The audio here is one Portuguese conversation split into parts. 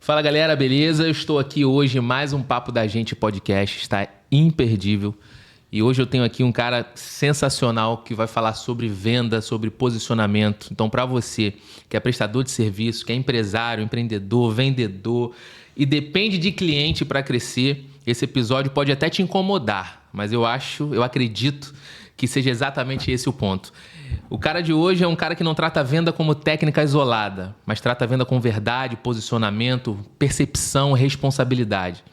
Fala galera, beleza? Eu estou aqui hoje, mais um Papo da Gente podcast, está imperdível. E hoje eu tenho aqui um cara sensacional que vai falar sobre venda, sobre posicionamento. Então, para você que é prestador de serviço, que é empresário, empreendedor, vendedor e depende de cliente para crescer, esse episódio pode até te incomodar, mas eu acredito que seja exatamente esse o ponto. O cara de hoje é um cara que não trata a venda como técnica isolada, mas trata a venda com verdade, posicionamento, percepção, responsabilidade.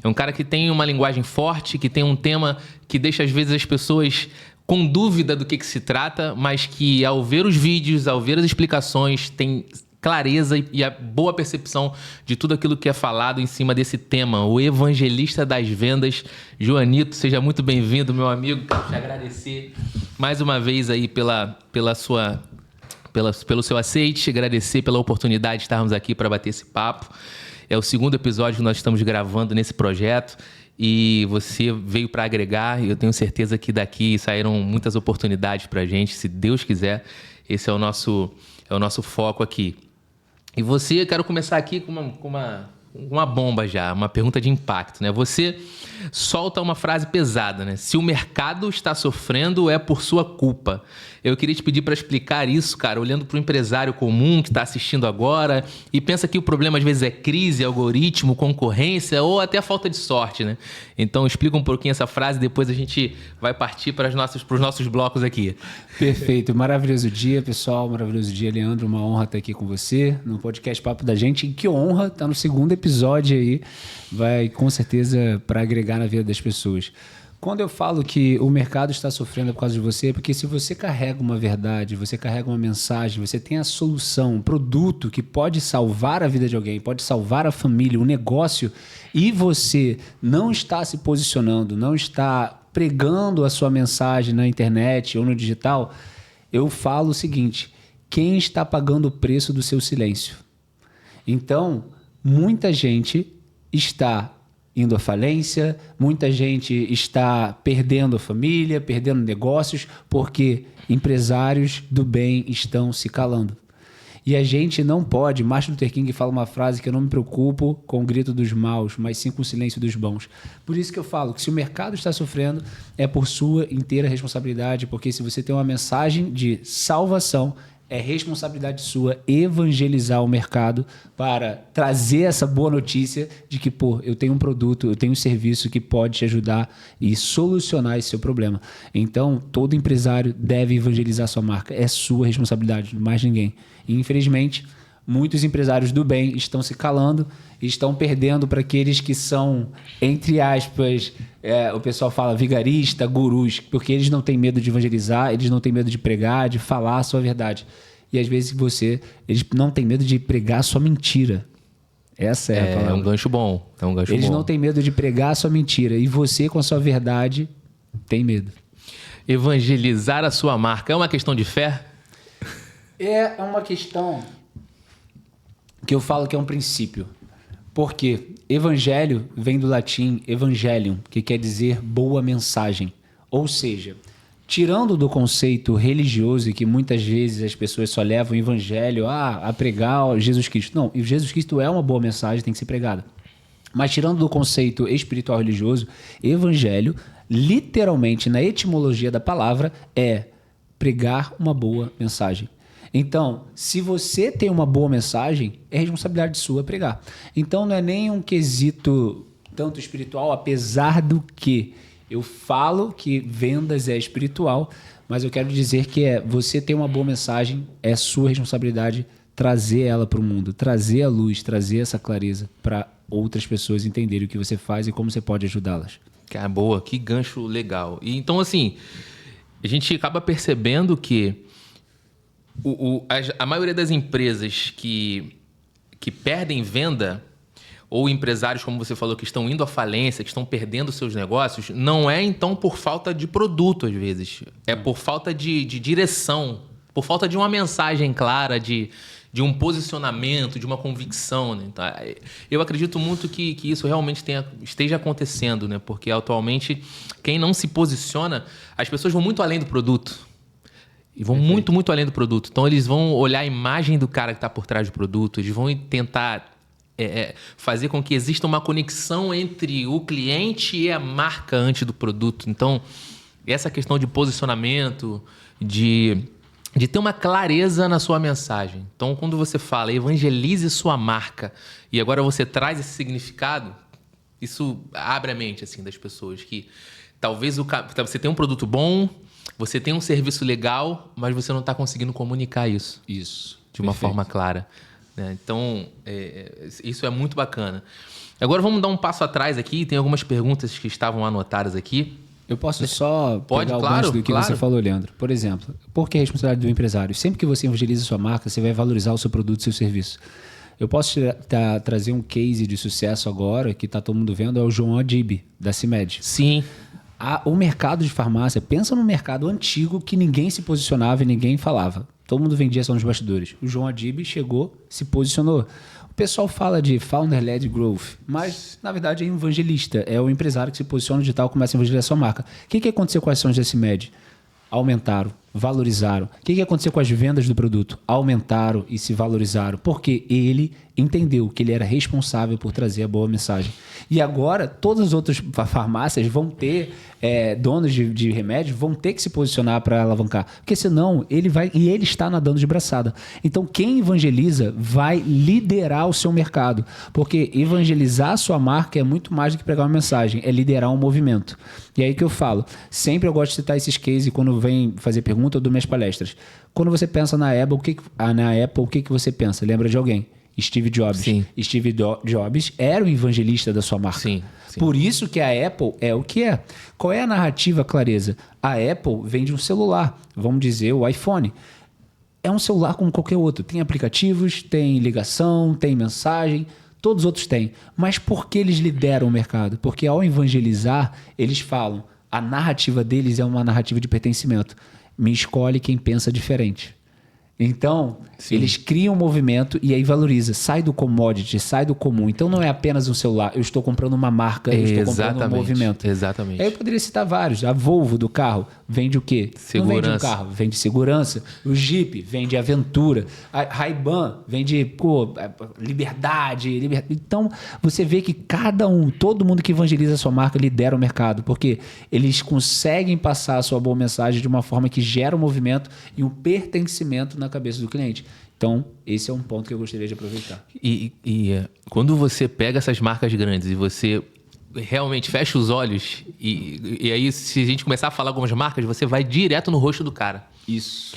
É um cara que tem uma linguagem forte, que tem um tema que deixa às vezes as pessoas com dúvida do que se trata, mas que ao ver os vídeos, ao ver as explicações, tem clareza e a boa percepção de tudo aquilo que é falado em cima desse tema. O evangelista das vendas, Joanito, seja muito bem-vindo, meu amigo. Quero te agradecer mais uma vez aí pelo seu aceite, agradecer pela oportunidade de estarmos aqui para bater esse papo. É o segundo episódio que nós estamos gravando nesse projeto e você veio para agregar e eu tenho certeza que daqui saíram muitas oportunidades para a gente, se Deus quiser. Esse é o nosso foco aqui. E você, quero começar aqui com uma bomba já, uma pergunta de impacto, né? Você solta uma frase pesada, né? Se o mercado está sofrendo, é por sua culpa. Eu queria te pedir para explicar isso, cara, olhando para o empresário comum que está assistindo agora e pensa que o problema às vezes é crise, algoritmo, concorrência ou até falta de sorte, né? Então explica um pouquinho essa frase, depois a gente vai partir para os nossos blocos aqui. Perfeito, maravilhoso dia, pessoal, maravilhoso dia, Leandro, uma honra estar aqui com você no podcast Papo da Gente, e que honra estar no segundo episódio aí, vai com certeza para agregar na vida das pessoas. Quando eu falo que o mercado está sofrendo por causa de você, é porque se você carrega uma verdade, você carrega uma mensagem, você tem a solução, um produto que pode salvar a vida de alguém, pode salvar a família, um negócio, e você não está se posicionando, não está pregando a sua mensagem na internet ou no digital, eu falo o seguinte: quem está pagando o preço do seu silêncio? Então, muita gente está indo à falência, muita gente está perdendo a família, perdendo negócios, porque empresários do bem estão se calando. E a gente não pode, Martin Luther King fala uma frase que eu não me preocupo com o grito dos maus, mas sim com o silêncio dos bons. Por isso que eu falo que se o mercado está sofrendo, é por sua inteira responsabilidade, porque se você tem uma mensagem de salvação, é responsabilidade sua evangelizar o mercado para trazer essa boa notícia de que, eu tenho um produto, eu tenho um serviço que pode te ajudar e solucionar esse seu problema. Então, todo empresário deve evangelizar sua marca. É sua responsabilidade, mais ninguém. E, infelizmente, muitos empresários do bem estão se calando e estão perdendo para aqueles que são, entre aspas, o pessoal fala vigarista, gurus, porque eles não têm medo de evangelizar, eles não têm medo de pregar, de falar a sua verdade. E às vezes eles não têm medo de pregar a sua mentira. Essa é a palavra. É um gancho bom. Eles não têm medo de pregar a sua mentira. E você, com a sua verdade, tem medo. Evangelizar a sua marca é uma questão de fé? É uma questão que eu falo que é um princípio. Porque evangelho vem do latim evangelium, que quer dizer boa mensagem. Ou seja, tirando do conceito religioso, que muitas vezes as pessoas só levam o evangelho a pregar Jesus Cristo. Não, Jesus Cristo é uma boa mensagem, tem que ser pregada. Mas tirando do conceito espiritual religioso, evangelho, literalmente, na etimologia da palavra, é pregar uma boa mensagem. Então, se você tem uma boa mensagem, é responsabilidade sua pregar. Então, não é nem um quesito tanto espiritual, apesar do que eu falo que vendas é espiritual, mas eu quero dizer que você ter uma boa mensagem, é sua responsabilidade trazer ela para o mundo, trazer a luz, trazer essa clareza para outras pessoas entenderem o que você faz e como você pode ajudá-las. Cara, boa, que gancho legal. E então, assim, a gente acaba percebendo que a maioria das empresas que perdem venda, ou empresários, como você falou, que estão indo à falência, que estão perdendo seus negócios, não é então por falta de produto, às vezes. É por falta de direção, por falta de uma mensagem clara, de um posicionamento, de uma convicção, né? Então, eu acredito muito que isso realmente esteja acontecendo, né? Porque atualmente, quem não se posiciona, as pessoas vão muito além do produto. E vão muito, muito além do produto. Então, eles vão olhar a imagem do cara que está por trás do produto, eles vão tentar fazer com que exista uma conexão entre o cliente e a marca antes do produto. Então, essa questão de posicionamento, de ter uma clareza na sua mensagem. Então, quando você fala evangelize sua marca e agora você traz esse significado, isso abre a mente assim, das pessoas que talvez você tenha um produto bom, você tem um serviço legal, mas você não está conseguindo comunicar isso. Isso. De uma forma clara. Né? Então, isso é muito bacana. Agora vamos dar um passo atrás aqui. Tem algumas perguntas que estavam anotadas aqui. Eu posso só pegar o gancho do que você falou, Leandro. Por exemplo, por que a responsabilidade do empresário? Sempre que você evangeliza a sua marca, você vai valorizar o seu produto e seu serviço. Eu posso trazer um case de sucesso agora, que está todo mundo vendo, é o João Adib, da CIMED. Sim. O mercado de farmácia, pensa no mercado antigo que ninguém se posicionava e ninguém falava. Todo mundo vendia só nos bastidores. O João Adib chegou, se posicionou. O pessoal fala de founder-led growth, mas na verdade é evangelista. É o empresário que se posiciona no digital e começa a evangelizar a sua marca. O que aconteceu com as ações da CIMED? Aumentaram, valorizaram. O que aconteceu com as vendas do produto? Aumentaram e se valorizaram. Porque ele entendeu que ele era responsável por trazer a boa mensagem. E agora, todas as outras farmácias vão ter, donos de remédios, vão ter que se posicionar para alavancar. Porque senão, ele está nadando de braçada. Então, quem evangeliza vai liderar o seu mercado. Porque evangelizar a sua marca é muito mais do que pregar uma mensagem, é liderar um movimento. E aí que eu falo, sempre eu gosto de citar esses cases quando vem fazer pergunta, eu dou minhas palestras. Quando você pensa na Apple, o que você pensa? Lembra de alguém? Steve Jobs. Sim. Steve Jobs era o evangelista da sua marca. Sim. Por isso que a Apple é o que é. Qual é a narrativa, Clareza? A Apple vende um celular, vamos dizer o iPhone. É um celular como qualquer outro. Tem aplicativos, tem ligação, tem mensagem, todos os outros têm. Mas por que eles lideram o mercado? Porque ao evangelizar, eles falam, a narrativa deles é uma narrativa de pertencimento. Me escolhe quem pensa diferente. Então, sim, eles criam um movimento e aí valoriza. Sai do commodity, sai do comum. Então, não é apenas um celular. Eu estou comprando uma marca, eu estou comprando um movimento. Exatamente. Aí eu poderia citar vários. A Volvo do carro vende o quê? Segurança. Não vende um carro, vende segurança. O Jeep vende aventura. A Ray-Ban vende liberdade. Então, você vê que todo mundo que evangeliza a sua marca lidera o mercado. Porque eles conseguem passar a sua boa mensagem de uma forma que gera um movimento e um pertencimento na cabeça do cliente. Então, esse é um ponto que eu gostaria de aproveitar. E quando você pega essas marcas grandes e você realmente fecha os olhos e aí se a gente começar a falar algumas marcas, você vai direto no rosto do cara. Isso.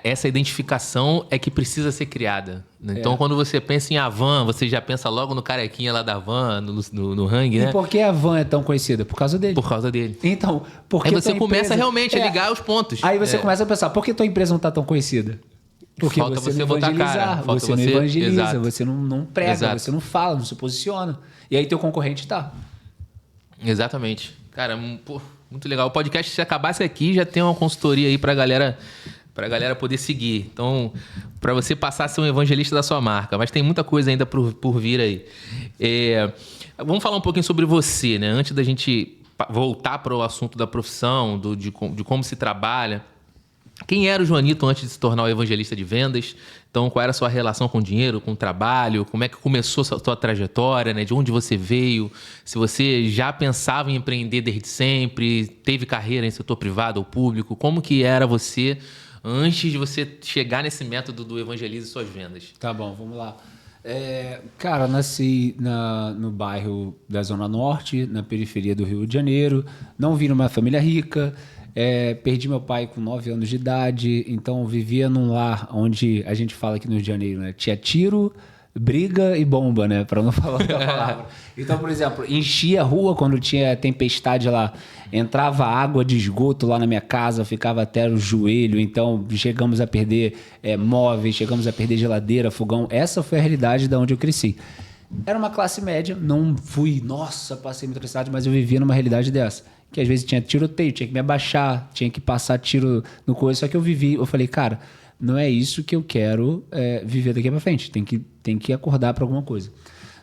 Essa identificação é que precisa ser criada. Né? Então, quando você pensa em Havan, você já pensa logo no carequinha lá da Havan, no Hang, né? E por que a Havan é tão conhecida? Por causa dele. Por causa dele. Então, porque aí você começa realmente a ligar os pontos. Aí você começa a pensar, por que tua empresa não está tão conhecida? Porque falta você botar a cara. Você não evangeliza, exato, você não prega, exato, você não fala, não se posiciona. E aí teu concorrente tá. Exatamente. Cara, muito legal. O podcast, se acabasse aqui, já tem uma consultoria aí pra galera poder seguir. Então, para você passar a ser um evangelista da sua marca. Mas tem muita coisa ainda por vir aí. Vamos falar um pouquinho sobre você, né? Antes da gente voltar para o assunto da profissão, de como se trabalha. Quem era o Joanito antes de se tornar o evangelista de vendas? Então, qual era a sua relação com o dinheiro, com o trabalho? Como é que começou a sua trajetória, né? De onde você veio? Se você já pensava em empreender desde sempre, teve carreira em setor privado ou público? Como que era você antes de você chegar nesse método do evangelize suas vendas? Tá bom, vamos lá. Cara, nasci no bairro da Zona Norte, na periferia do Rio de Janeiro. Não vim numa família rica. Perdi meu pai com 9 anos de idade, então vivia num lar onde a gente fala aqui no Rio de Janeiro, né? Tinha tiro, briga e bomba, né? Para não falar outra palavra. Então, por exemplo, enchia a rua quando tinha tempestade lá. Entrava água de esgoto lá na minha casa, ficava até o joelho. Então, chegamos a perder móveis, chegamos a perder geladeira, fogão. Essa foi a realidade de onde eu cresci. Era uma classe média, não fui, passei muita necessidade, mas eu vivia numa realidade dessa. Que às vezes tinha tiroteio, tinha que me abaixar, tinha que passar tiro no coisa. Só que eu falei, cara, não é isso que eu quero viver daqui pra frente. Tem que acordar para alguma coisa.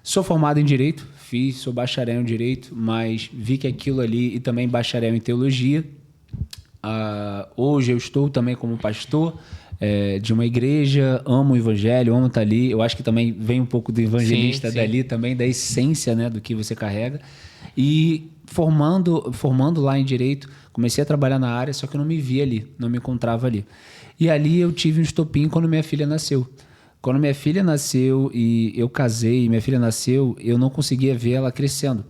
Sou formado em Direito, sou bacharel em Direito, mas vi que aquilo ali, e também bacharel em Teologia. Hoje eu estou também como pastor, de uma igreja, amo o evangelho, amo estar ali. Eu acho que também vem um pouco do evangelista dali também, da essência, né, do que você carrega. E formando lá em Direito, comecei a trabalhar na área, só que eu não me via ali, não me encontrava ali. E ali eu tive um estopim quando minha filha nasceu. Quando minha filha nasceu e eu casei, minha filha nasceu, eu não conseguia ver ela crescendo.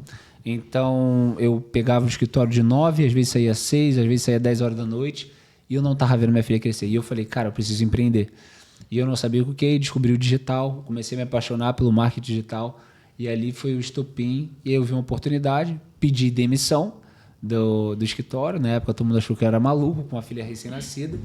Então, eu pegava o escritório de 9, às vezes saía 6, às vezes saía 10 horas da noite, e eu não estava vendo minha filha crescer. E eu falei, cara, eu preciso empreender. E eu não sabia o que, descobri o digital, comecei a me apaixonar pelo marketing digital, e ali foi o estopim, e eu vi uma oportunidade, pedi demissão do escritório. Na época, todo mundo achou que eu era maluco, com uma filha recém-nascida.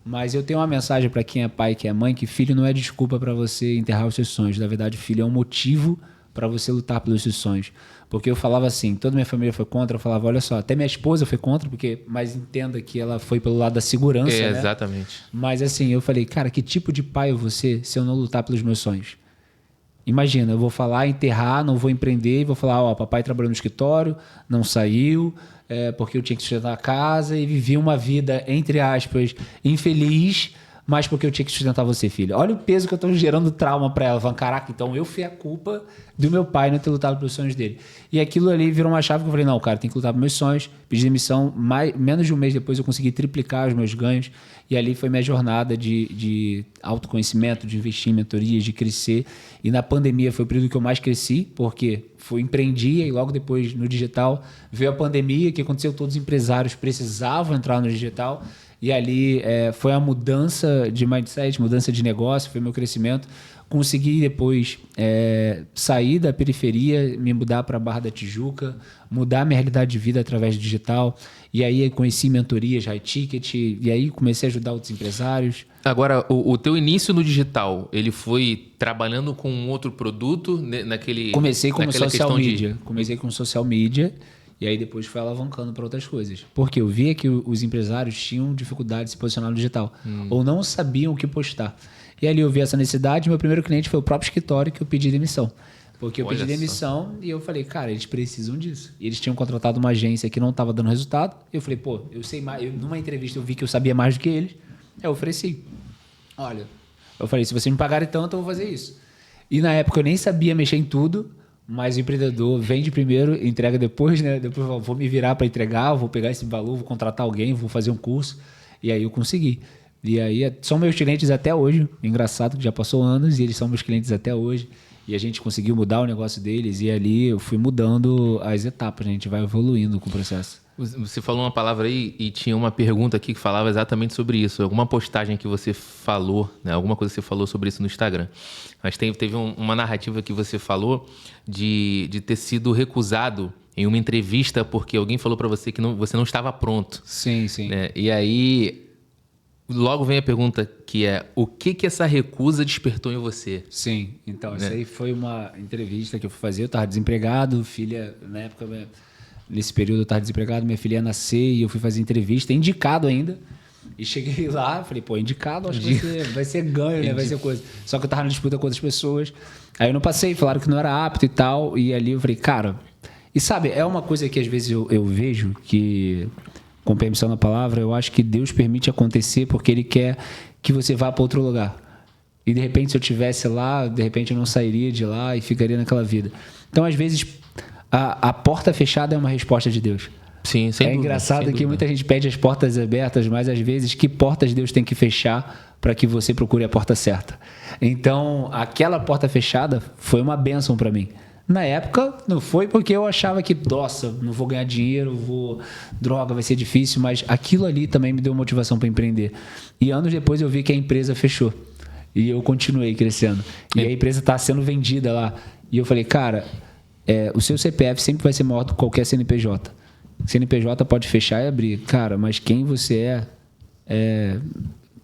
Mas eu tenho uma mensagem para quem é pai, que é mãe, que filho não é desculpa para você enterrar os seus sonhos. Na verdade, filho é um motivo para você lutar pelos seus sonhos. Porque eu falava assim, toda minha família foi contra, eu falava, olha só, até minha esposa foi contra, mas entenda que ela foi pelo lado da segurança, né? Exatamente. Mas assim, eu falei, cara, que tipo de pai eu vou ser se eu não lutar pelos meus sonhos? Imagina, eu vou falar, enterrar, não vou empreender, e vou falar, ó, papai trabalhou no escritório, não saiu, porque eu tinha que sustentar a casa e vivi uma vida, entre aspas, infeliz, mas porque eu tinha que sustentar você, filho. Olha o peso que eu estou gerando trauma para ela. Falando, caraca, então eu fui a culpa do meu pai não ter lutado pelos sonhos dele. E aquilo ali virou uma chave que eu falei, não, cara, tem que lutar pelos meus sonhos. Pedi demissão, menos de um mês depois eu consegui triplicar os meus ganhos. E ali foi minha jornada de autoconhecimento, de investir em mentorias, de crescer. E na pandemia foi o período que eu mais cresci, porque empreendia e logo depois no digital veio a pandemia, que aconteceu, todos os empresários precisavam entrar no digital. E ali foi a mudança de mindset, mudança de negócio, foi meu crescimento. Consegui depois sair da periferia, me mudar para a Barra da Tijuca, mudar minha realidade de vida através do digital. E aí conheci mentorias, high ticket, e aí comecei a ajudar outros empresários. Agora, o teu início no digital, ele foi trabalhando com um outro produto Comecei como social media. Comecei com social media. E aí depois foi alavancando para outras coisas. Porque eu via que os empresários tinham dificuldade de se posicionar no digital. Ou não sabiam o que postar. E ali eu vi essa necessidade. Meu primeiro cliente foi o próprio escritório que eu pedi demissão. Porque eu pedi demissão e eu falei, cara, eles precisam disso. E eles tinham contratado uma agência que não estava dando resultado. Eu falei, pô, eu sei mais. Numa entrevista eu vi que eu sabia mais do que eles. Eu ofereci. Olha, eu falei, se vocês me pagarem tanto, eu vou fazer isso. E na época eu nem sabia mexer em tudo. Mas o empreendedor vende primeiro, entrega depois, né? Depois eu vou me virar para entregar, vou pegar esse valor, vou contratar alguém, vou fazer um curso. E aí eu consegui. E aí são meus clientes até hoje. Engraçado que já passou anos e eles são meus clientes até hoje. E a gente conseguiu mudar o negócio deles. E ali eu fui mudando as etapas, né? A gente vai evoluindo com o processo. Você falou uma palavra aí e tinha uma pergunta aqui que falava exatamente sobre isso. Alguma postagem que você falou, né? Alguma coisa que você falou sobre isso no Instagram. Mas teve uma narrativa que você falou de ter sido recusado em uma entrevista porque alguém falou para você que você não estava pronto. Sim, sim. Né? E aí, logo vem a pergunta que é, o que essa recusa despertou em você? Sim, então, essa aí foi uma entrevista que eu fui fazer. Eu estava desempregado, filha, na época... Nesse período eu estava desempregado, minha filha ia nascer e eu fui fazer entrevista, indicado ainda. E cheguei lá, falei, pô, indicado, acho que vai ser ganho, né? Vai ser coisa. Só que eu estava na disputa com outras pessoas. Aí eu não passei, falaram que não era apto e tal. E ali eu falei, cara... E sabe, é uma coisa que às vezes eu vejo que, com permissão da palavra, eu acho que Deus permite acontecer porque Ele quer que você vá para outro lugar. E de repente, se eu estivesse lá, de repente eu não sairia de lá e ficaria naquela vida. Então, às vezes... A porta fechada é uma resposta de Deus. Sim, sem dúvida, engraçado que muita gente pede as portas abertas, mas às vezes que portas Deus tem que fechar para que você procure a porta certa. Então, aquela porta fechada foi uma bênção para mim. Na época, não foi porque eu achava que, nossa, não vou ganhar dinheiro, droga, vai ser difícil, mas aquilo ali também me deu motivação para empreender. E anos depois eu vi que a empresa fechou. E eu continuei crescendo. E a empresa está sendo vendida lá. E eu falei, cara... o seu CPF sempre vai ser maior do que qualquer CNPJ. CNPJ pode fechar e abrir. Cara, mas quem você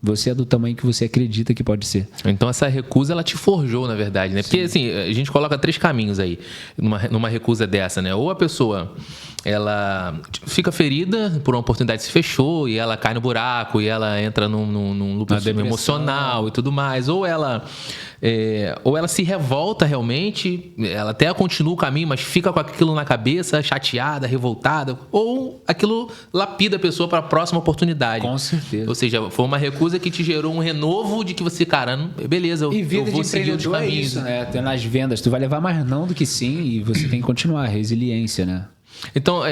você é do tamanho que você acredita que pode ser. Então essa recusa, ela te forjou, na verdade, né? Porque assim, a gente coloca 3 caminhos aí numa recusa dessa, né? Ou a pessoa, ela fica ferida por uma oportunidade que se fechou e ela cai no buraco e ela entra num loop emocional e tudo mais. Ou ela ou ela se revolta realmente, ela até continua o caminho, mas fica com aquilo na cabeça, chateada, revoltada, ou aquilo lapida a pessoa para a próxima oportunidade. Com certeza. Ou seja, foi uma recusa que te gerou um renovo de que você, cara, beleza, eu vou seguir os caminhos. É isso, né? Nas vendas, tu vai levar mais não do que sim, e você tem que continuar, resiliência, né? Então,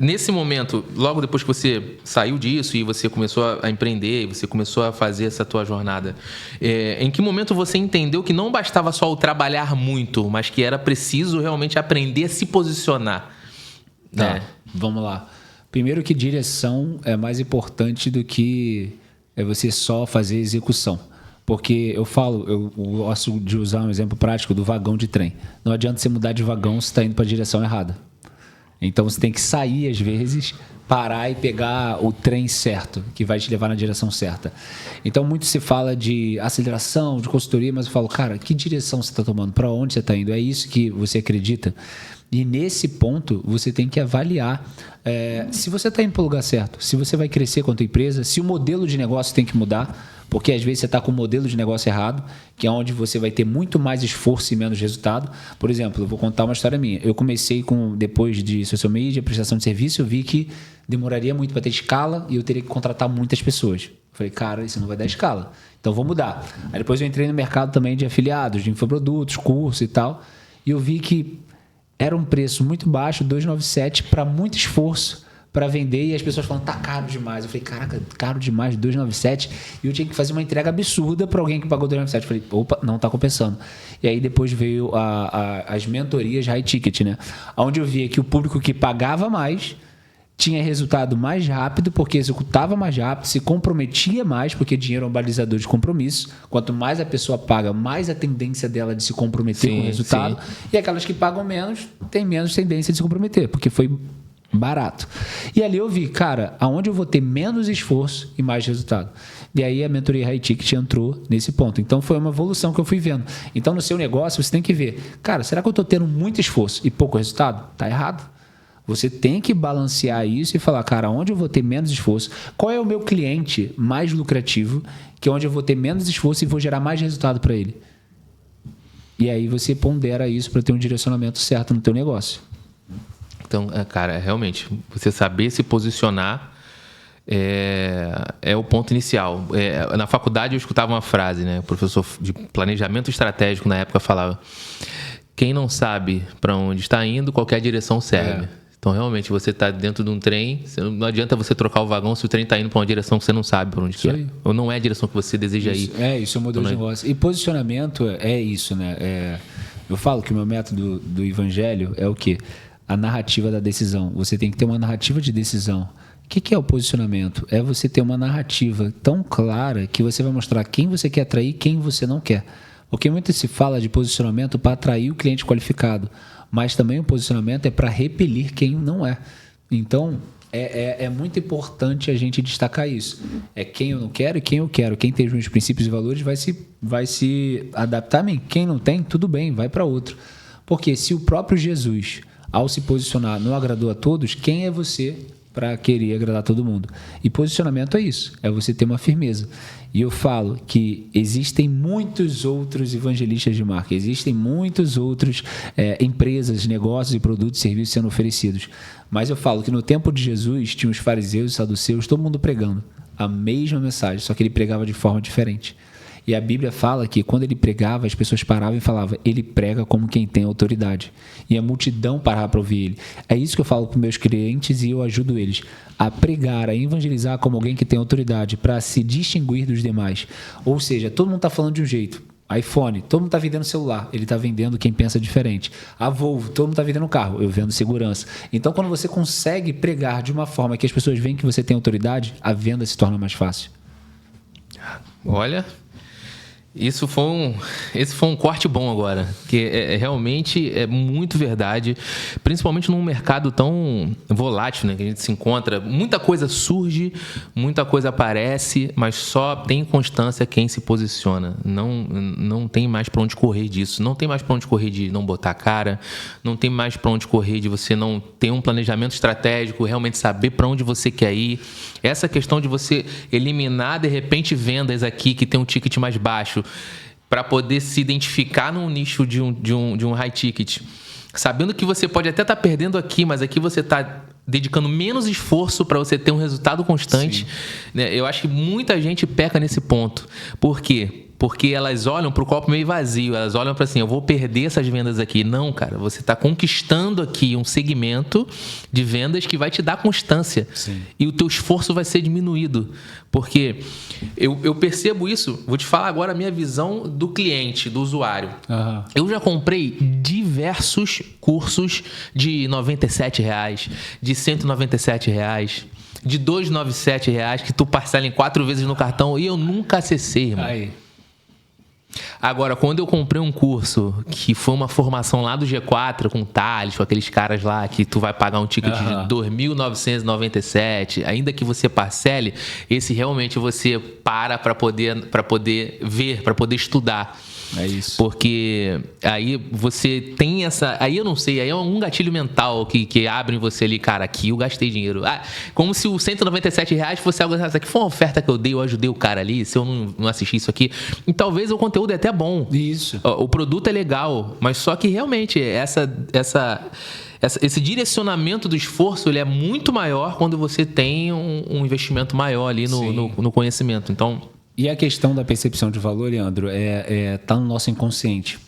nesse momento, logo depois que você saiu disso e você começou a empreender, você começou a fazer essa tua jornada, em que momento você entendeu que não bastava só o trabalhar muito, mas que era preciso realmente aprender a se posicionar? Tá, vamos lá. Primeiro que direção é mais importante do que você só fazer execução. Porque eu gosto de usar um exemplo prático do vagão de trem. Não adianta você mudar de vagão se está indo para a direção errada. Então você tem que sair às vezes, parar e pegar o trem certo, que vai te levar na direção certa. Então muito se fala de aceleração, de consultoria, mas eu falo, cara, que direção você está tomando? Para onde você está indo? É isso que você acredita? E nesse ponto você tem que avaliar se você está indo para o lugar certo, se você vai crescer com a tua empresa, se o modelo de negócio tem que mudar. Porque às vezes você está com o modelo de negócio errado, que é onde você vai ter muito mais esforço e menos resultado. Por exemplo, eu vou contar uma história minha. Eu comecei depois de social media, prestação de serviço, eu vi que demoraria muito para ter escala e eu teria que contratar muitas pessoas. Falei, cara, isso não vai dar escala. Então vou mudar. Aí depois eu entrei no mercado também de afiliados, de infoprodutos, curso e tal. E eu vi que era um preço muito baixo, 297, para muito esforço para vender, e as pessoas falam, tá caro demais. Eu falei, caraca, caro demais, 297, e eu tinha que fazer uma entrega absurda para alguém que pagou 297. Eu falei, opa, não tá compensando. E aí depois veio as mentorias high ticket, né? Onde eu via que o público que pagava mais tinha resultado mais rápido, porque executava mais rápido, se comprometia mais, porque dinheiro é um balizador de compromisso. Quanto mais a pessoa paga, mais a tendência dela de se comprometer com o resultado. Sim. E aquelas que pagam menos, têm menos tendência de se comprometer, porque foi barato. E ali eu vi, cara, aonde eu vou ter menos esforço e mais resultado. E aí a mentoria High Ticket entrou nesse ponto. Então foi uma evolução que eu fui vendo. Então no seu negócio você tem que ver, cara, será que eu estou tendo muito esforço e pouco resultado? Tá errado. Você tem que balancear isso e falar, cara, onde eu vou ter menos esforço? Qual é o meu cliente mais lucrativo, que é onde eu vou ter menos esforço e vou gerar mais resultado para ele? E aí você pondera isso para ter um direcionamento certo no teu negócio. Então, cara, realmente, você saber se posicionar é o ponto inicial. Na faculdade eu escutava uma frase, né? O professor de planejamento estratégico na época falava: quem não sabe para onde está indo, qualquer direção serve. Então, realmente, você está dentro de um trem, não adianta você trocar o vagão se o trem está indo para uma direção que você não sabe para onde que é. Ou não é a direção que você deseja ir. Isso é o modelo de negócio. E posicionamento é isso, né? Eu falo que o meu método do evangelho é o quê? A narrativa da decisão. Você tem que ter uma narrativa de decisão. O que é o posicionamento? É você ter uma narrativa tão clara que você vai mostrar quem você quer atrair e quem você não quer. Porque muito se fala de posicionamento para atrair o cliente qualificado, mas também o posicionamento é para repelir quem não é. Então, é muito importante a gente destacar isso. É quem eu não quero e quem eu quero. Quem tem os meus princípios e valores vai se adaptar a mim. Quem não tem, tudo bem, vai para outro. Porque se o próprio Jesus, ao se posicionar, não agradou a todos, quem é você para querer agradar todo mundo? E posicionamento é isso, é você ter uma firmeza. E eu falo que existem muitos outros evangelistas de marca, existem muitos outros empresas, negócios e produtos e serviços sendo oferecidos. Mas eu falo que no tempo de Jesus tinha os fariseus e saduceus, todo mundo pregando a mesma mensagem, só que ele pregava de forma diferente. E a Bíblia fala que quando ele pregava, as pessoas paravam e falavam, ele prega como quem tem autoridade. E a multidão parava para ouvir ele. É isso que eu falo para os meus clientes e eu ajudo eles a pregar, a evangelizar como alguém que tem autoridade para se distinguir dos demais. Ou seja, todo mundo está falando de um jeito. iPhone, todo mundo está vendendo celular, ele está vendendo quem pensa diferente. A Volvo, todo mundo está vendendo carro, eu vendo segurança. Então, quando você consegue pregar de uma forma que as pessoas veem que você tem autoridade, a venda se torna mais fácil. Olha... Esse foi um corte bom agora, que realmente é muito verdade, principalmente num mercado tão volátil, né, que a gente se encontra. Muita coisa surge, muita coisa aparece, mas só tem constância quem se posiciona. Não tem mais para onde correr disso. Não tem mais para onde correr de não botar a cara, não tem mais para onde correr de você não ter um planejamento estratégico, realmente saber para onde você quer ir. Essa questão de você eliminar, de repente, vendas aqui que tem um ticket mais baixo, para poder se identificar num nicho de um high ticket, sabendo que você pode até estar perdendo aqui, mas aqui você está dedicando menos esforço para você ter um resultado constante, né? Eu acho que muita gente peca nesse ponto. Por quê? Porque elas olham para o copo meio vazio, elas olham para assim, eu vou perder essas vendas aqui. Não, cara, você está conquistando aqui um segmento de vendas que vai te dar constância. Sim. E o teu esforço vai ser diminuído. Porque eu percebo isso, vou te falar agora a minha visão do cliente, do usuário. Uhum. Eu já comprei diversos cursos de R$ 97, de R$ 197, de R$ 297, que tu parcela em 4 vezes no cartão, e eu nunca acessei, irmão. Aí. Agora, quando eu comprei um curso que foi uma formação lá do G4 com o Thales, com aqueles caras lá que tu vai pagar um ticket de R$ 2.997, ainda que você parcele, esse realmente você para poder ver, para poder estudar. É isso. Porque aí você tem essa... Aí eu não sei, aí é um gatilho mental que abre em você ali, cara, aqui eu gastei dinheiro. Como se os R$ 197 fosse algo... Isso aqui foi uma oferta que eu dei, eu ajudei o cara ali, se eu não assistir isso aqui. E talvez o conteúdo é até bom. Isso. O produto é legal, mas só que realmente esse direcionamento do esforço ele é muito maior quando você tem um investimento maior ali no conhecimento. Então... E a questão da percepção de valor, Leandro, tá no nosso inconsciente.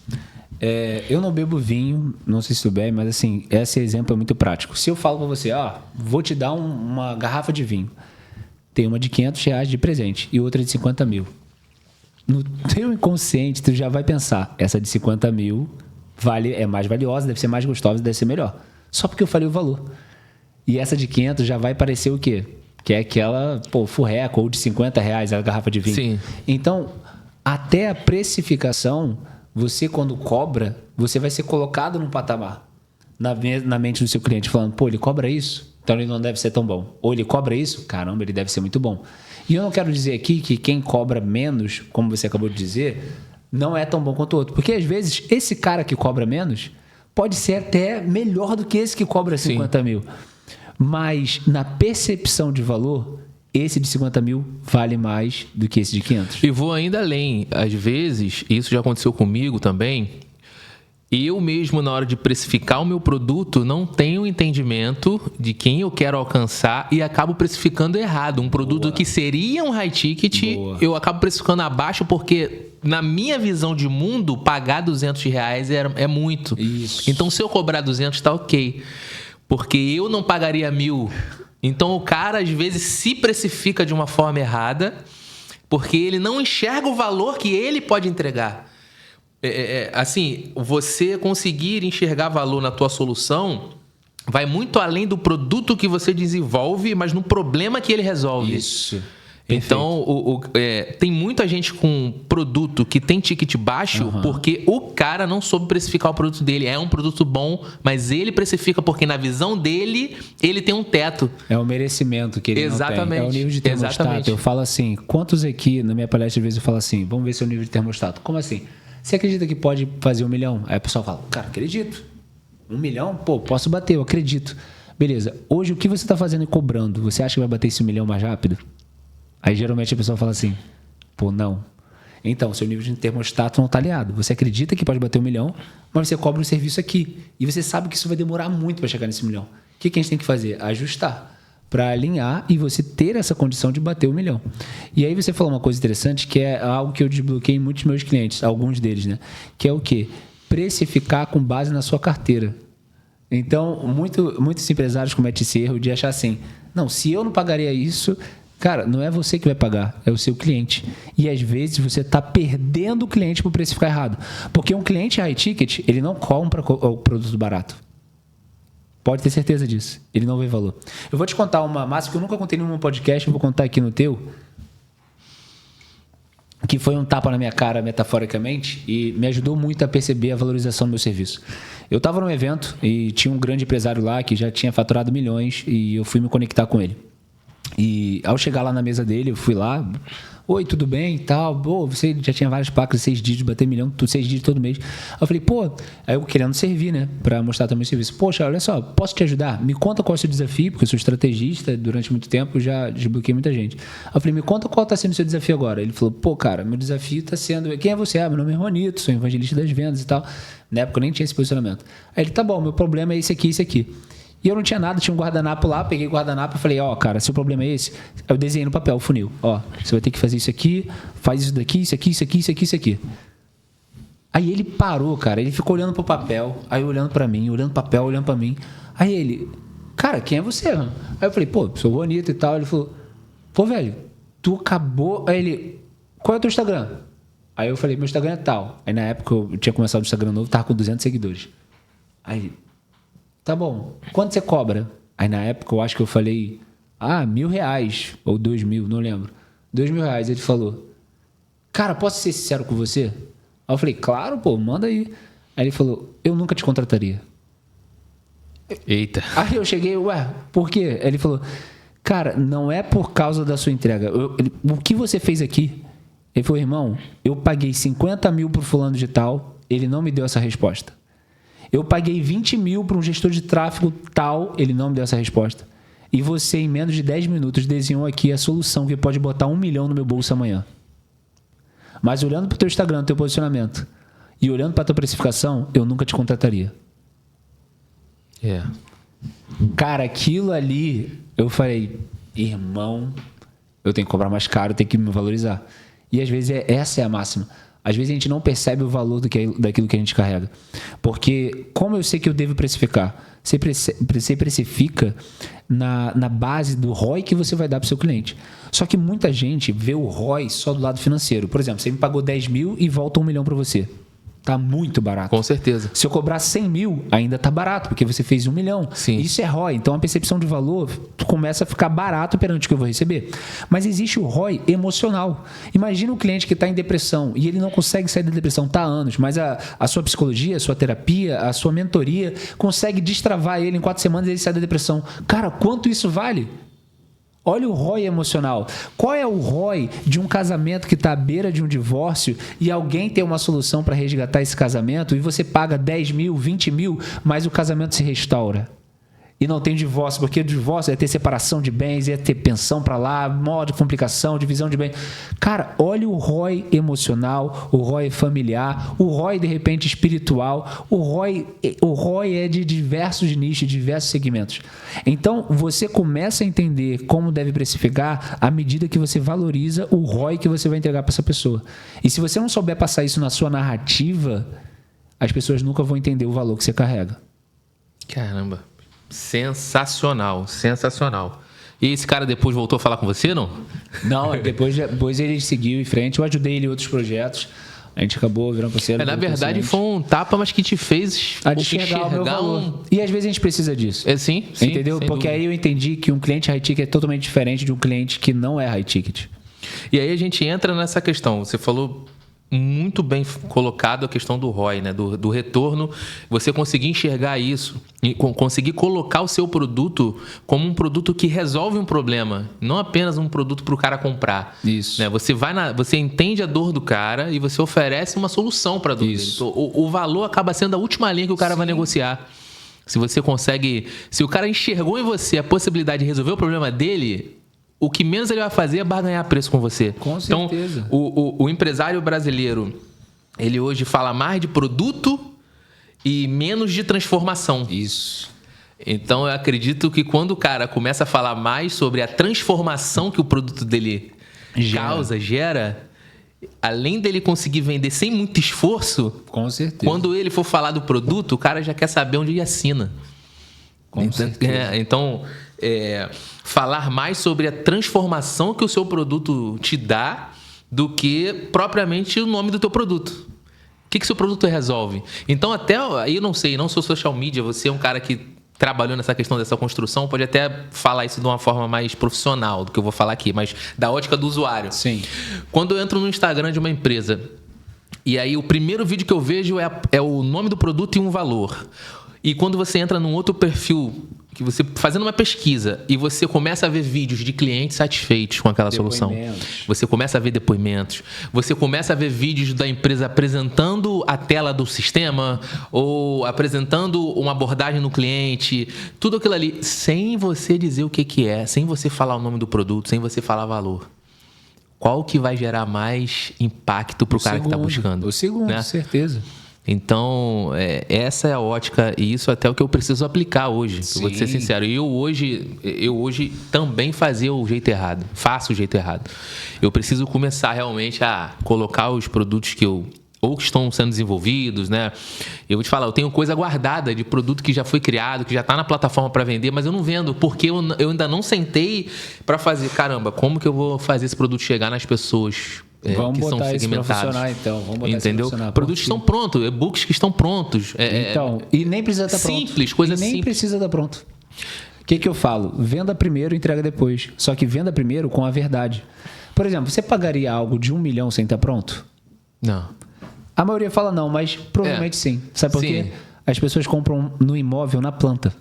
Eu não bebo vinho, não sei se tu bebe, mas assim, esse exemplo é muito prático. Se eu falo para você, vou te dar uma garrafa de vinho, tem uma de R$500 de presente e outra de 50 mil. No teu inconsciente, tu já vai pensar, essa de 50 mil é mais valiosa, deve ser mais gostosa, deve ser melhor. Só porque eu falei o valor. E essa de 500 já vai parecer o quê? Que é aquela, furreca, ou de R$50 a garrafa de vinho. Sim. Então, até a precificação, você quando cobra, você vai ser colocado num patamar na mente do seu cliente, falando, ele cobra isso? Então ele não deve ser tão bom. Ou ele cobra isso? Caramba, ele deve ser muito bom. E eu não quero dizer aqui que quem cobra menos, como você acabou de dizer, não é tão bom quanto o outro. Porque às vezes, esse cara que cobra menos pode ser até melhor do que esse que cobra 50 mil. Mas na percepção de valor, esse de 50 mil vale mais do que esse de 500. E vou ainda além. Às vezes, isso já aconteceu comigo também, eu mesmo, na hora de precificar o meu produto, não tenho entendimento de quem eu quero alcançar e acabo precificando errado. Um produto que seria um high ticket, eu acabo precificando abaixo porque, na minha visão de mundo, pagar R$200 é muito. Isso. Então, se eu cobrar 200, tá ok. Porque eu não pagaria 1.000. Então, o cara, às vezes, se precifica de uma forma errada porque ele não enxerga o valor que ele pode entregar. Assim, você conseguir enxergar valor na tua solução vai muito além do produto que você desenvolve, mas no problema que ele resolve. Isso. Então, tem muita gente com produto que tem ticket baixo porque o cara não soube precificar o produto dele. É um produto bom, mas ele precifica porque na visão dele, ele tem um teto. É o merecimento que ele não tem. É o nível de termostato. Eu falo assim, quantos aqui, na minha palestra, às vezes eu falo assim, vamos ver seu nível de termostato. Como assim? Você acredita que pode fazer 1 milhão? Aí o pessoal fala, cara, acredito. 1 milhão? Posso bater, eu acredito. Beleza, hoje o que você está fazendo e cobrando? Você acha que vai bater esse 1 milhão mais rápido? Aí geralmente a pessoa fala assim, não. Então, seu nível de termostato não está alinhado. Você acredita que pode bater 1 milhão, mas você cobra um serviço aqui. E você sabe que isso vai demorar muito para chegar nesse 1 milhão. O que a gente tem que fazer? Ajustar para alinhar e você ter essa condição de bater 1 milhão. E aí você falou uma coisa interessante, que é algo que eu desbloqueei em muitos meus clientes, alguns deles, né? Que é o quê? Precificar com base na sua carteira. Então, muitos empresários cometem esse erro de achar assim, não, se eu não pagaria isso... Cara, não é você que vai pagar, é o seu cliente. E às vezes você está perdendo o cliente por precificar errado. Porque um cliente high ticket, ele não compra o produto barato. Pode ter certeza disso. Ele não vê valor. Eu vou te contar uma massa que eu nunca contei em nenhum podcast, eu vou contar aqui no teu, que foi um tapa na minha cara, metaforicamente, e me ajudou muito a perceber a valorização do meu serviço. Eu estava num evento e tinha um grande empresário lá que já tinha faturado milhões e eu fui me conectar com ele. E ao chegar lá na mesa dele, eu fui lá... Oi, tudo bem e tal? Pô, você já tinha várias placas, 6 dígitos, bater milhão, 6 dígitos todo mês. Aí eu falei, pô, aí eu querendo servir, né? Pra mostrar também o serviço. Poxa, olha só, posso te ajudar? Me conta qual é o seu desafio, porque eu sou estrategista, durante muito tempo já desbloqueei muita gente. Aí eu falei, me conta qual tá sendo o seu desafio agora. Ele falou, pô, cara, meu desafio tá sendo... Quem é você? Ah, meu nome é Ronito, sou evangelista das vendas e tal. Na época eu nem tinha esse posicionamento. Aí ele, tá bom, meu problema é esse aqui, esse aqui. E eu não tinha nada, tinha um guardanapo lá, peguei o guardanapo e falei, ó, cara, seu problema é esse? Eu desenhei no papel o funil. Ó, você vai ter que fazer isso aqui, faz isso daqui, isso aqui, isso aqui, isso aqui, isso aqui. Aí ele parou, cara, ele ficou olhando pro papel, aí olhando pra mim, olhando pro papel, olhando pra mim. Aí ele, cara, quem é você, mano? Aí eu falei, pô, sou bonito e tal. Ele falou, pô, velho, tu acabou... Aí ele, qual é o teu Instagram? Aí eu falei, meu Instagram é tal. Aí na época eu tinha começado o Instagram novo, tava com 200 seguidores. Aí ele, tá bom, quanto você cobra? Aí na época eu acho que eu falei, R$1.000 ou 2.000, não lembro. R$2.000. Ele falou, cara, posso ser sincero com você? Aí eu falei, claro, pô, manda aí. Aí ele falou, eu nunca te contrataria. Eita. Aí eu cheguei, ué, por quê? Aí ele falou, cara, não é por causa da sua entrega. O que você fez aqui? Ele falou, irmão, eu paguei 50 mil pro fulano de tal, ele não me deu essa resposta. Eu paguei 20 mil para um gestor de tráfego tal, ele não me deu essa resposta. E você, em menos de 10 minutos, desenhou aqui a solução que pode botar 1 milhão no meu bolso amanhã. Mas olhando para o teu Instagram, teu posicionamento, e olhando para a tua precificação, eu nunca te contrataria. Cara, aquilo ali, eu falei, irmão, eu tenho que cobrar mais caro, eu tenho que me valorizar. E às vezes essa é a máxima. Às vezes a gente não percebe o valor daquilo que a gente carrega. Porque como eu sei que eu devo precificar? Você precifica na base do ROI que você vai dar para o seu cliente. Só que muita gente vê o ROI só do lado financeiro. Por exemplo, você me pagou 10 mil e volta 1 milhão para você. Tá muito barato. Com certeza. Se eu cobrar 100 mil, ainda tá barato, porque você fez 1 milhão. Sim. Isso é ROI. Então, a percepção de valor começa a ficar barato perante o que eu vou receber. Mas existe o ROI emocional. Imagina um cliente que está em depressão e ele não consegue sair da depressão, tá há anos, mas a sua psicologia, a sua terapia, a sua mentoria consegue destravar ele em 4 semanas e ele sai da depressão. Cara, quanto isso vale? Olha o ROI emocional. Qual é o ROI de um casamento que está à beira de um divórcio e alguém tem uma solução para resgatar esse casamento e você paga 10 mil, 20 mil, mas o casamento se restaura? E não tem divórcio, porque o divórcio é ter separação de bens, é ter pensão para lá, modo de complicação, divisão de bens. Cara, olha o ROI emocional, o ROI familiar, o ROI de repente espiritual, o ROI é de diversos nichos, de diversos segmentos. Então, você começa a entender como deve precificar à medida que você valoriza o ROI que você vai entregar para essa pessoa. E se você não souber passar isso na sua narrativa, as pessoas nunca vão entender o valor que você carrega. Caramba. Sensacional, sensacional. E esse cara depois voltou a falar com você, não? Não, depois ele seguiu em frente. Eu ajudei ele em outros projetos. A gente acabou virando parceiro. Na verdade, foi um tapa, mas que te fez enxergar o meu valor. E às vezes a gente precisa disso. Sim. Entendeu? Porque aí eu entendi que um cliente high ticket é totalmente diferente de um cliente que não é high ticket. E aí a gente entra nessa questão. Você falou muito bem colocado a questão do ROI, né? do retorno, você conseguir enxergar isso e conseguir colocar o seu produto como um produto que resolve um problema, não apenas um produto para o cara comprar. Isso. Né? Você entende a dor do cara e você oferece uma solução para a dor dele. Então, o valor acaba sendo a última linha que o cara vai negociar. Se você consegue... Se o cara enxergou em você a possibilidade de resolver o problema dele... O que menos ele vai fazer é barganhar preço com você. Com certeza. Então, o empresário brasileiro, ele hoje fala mais de produto e menos de transformação. Isso. Então, eu acredito que quando o cara começa a falar mais sobre a transformação que o produto dele gera, além dele conseguir vender sem muito esforço, com certeza. Quando ele for falar do produto, o cara já quer saber onde ele assina. Com certeza. Então, falar mais sobre a transformação que o seu produto te dá do que propriamente o nome do teu produto. O que seu produto resolve? Então, até aí eu não sei, não sou social media, você é um cara que trabalhou nessa questão dessa construção, pode até falar isso de uma forma mais profissional do que eu vou falar aqui, mas da ótica do usuário. Sim. Quando eu entro no Instagram de uma empresa, e aí o primeiro vídeo que eu vejo é o nome do produto e um valor. E quando você entra num outro perfil, que você fazendo uma pesquisa e você começa a ver vídeos de clientes satisfeitos com aquela solução, você começa a ver depoimentos, você começa a ver vídeos da empresa apresentando a tela do sistema ou apresentando uma abordagem no cliente, tudo aquilo ali, sem você dizer o que é, sem você falar o nome do produto, sem você falar valor. Qual que vai gerar mais impacto para o cara que está buscando? O segundo, né? Certeza. Então, essa é a ótica e isso até é o que eu preciso aplicar hoje. Eu vou te ser sincero. Eu hoje também fazia o jeito errado. Faço o jeito errado. Eu preciso começar realmente a colocar os produtos que estão sendo desenvolvidos, né? Eu vou te falar, eu tenho coisa guardada de produto que já foi criado, que já está na plataforma para vender, mas eu não vendo, porque eu ainda não sentei para fazer, caramba, como que eu vou fazer esse produto chegar nas pessoas Vamos que são botar isso pra segmentadas? funcionar, então. Vamos botar Entendeu? Isso pra funcionar. Produtos estão prontos, e-books que estão prontos. Então, e nem precisa estar pronto. Simples, coisa nem simples. precisa estar pronto. O que eu falo? Venda primeiro, entrega depois. Só que venda primeiro com a verdade. Por exemplo, você pagaria algo de 1 milhão sem estar pronto? Não. A maioria fala não, mas provavelmente sim. Sabe por quê? As pessoas compram no imóvel na planta.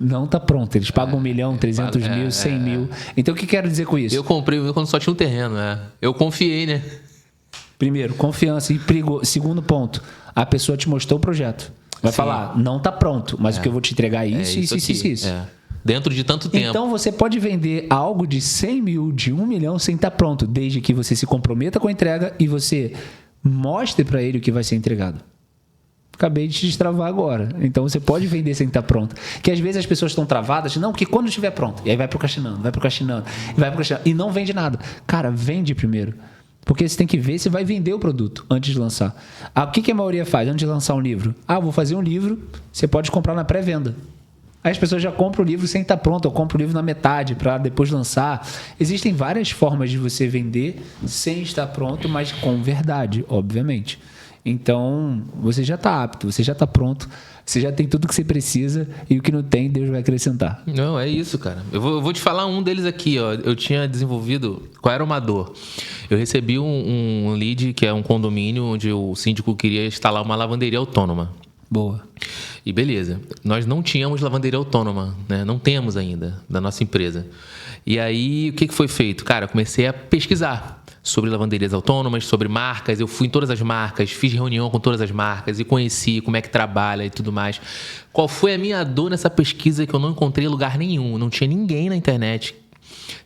Não está pronto. Eles pagam 1 milhão, 300 mil, 100 mil. Então, o que quero dizer com isso? Eu comprei o meu quando só tinha um terreno, Eu confiei, né? Primeiro, confiança. E segundo ponto, a pessoa te mostrou o projeto. Vai falar, não está pronto, mas o que eu vou te entregar é isso. Dentro de tanto tempo. Então, você pode vender algo de 100 mil, de 1 milhão, sem estar pronto, desde que você se comprometa com a entrega e você mostre para ele o que vai ser entregado. Acabei de te destravar agora. Então, você pode vender sem estar pronto. Que às vezes as pessoas estão travadas, não, que quando estiver pronto. E aí vai procrastinando. E não vende nada. Cara, vende primeiro. Porque você tem que ver se vai vender o produto antes de lançar. O que a maioria faz antes de lançar um livro? Vou fazer um livro, você pode comprar na pré-venda. Aí as pessoas já compram o livro sem estar pronto, ou compram o livro na metade para depois lançar. Existem várias formas de você vender sem estar pronto, mas com verdade, obviamente. Então, você já está apto, você já está pronto, você já tem tudo que você precisa e o que não tem, Deus vai acrescentar. Não, é isso, cara. Eu vou te falar um deles aqui, ó. Eu tinha desenvolvido... Qual era uma dor? Eu recebi um lead, que é um condomínio onde o síndico queria instalar uma lavanderia autônoma. Boa. E beleza. Nós não tínhamos lavanderia autônoma, né? Não temos ainda, da nossa empresa. E aí, o que foi feito? Cara, eu comecei a pesquisar sobre lavanderias autônomas, sobre marcas. Eu fui em todas as marcas, fiz reunião com todas as marcas e conheci como é que trabalha e tudo mais. Qual foi a minha dor nessa pesquisa que eu não encontrei em lugar nenhum? Não tinha ninguém na internet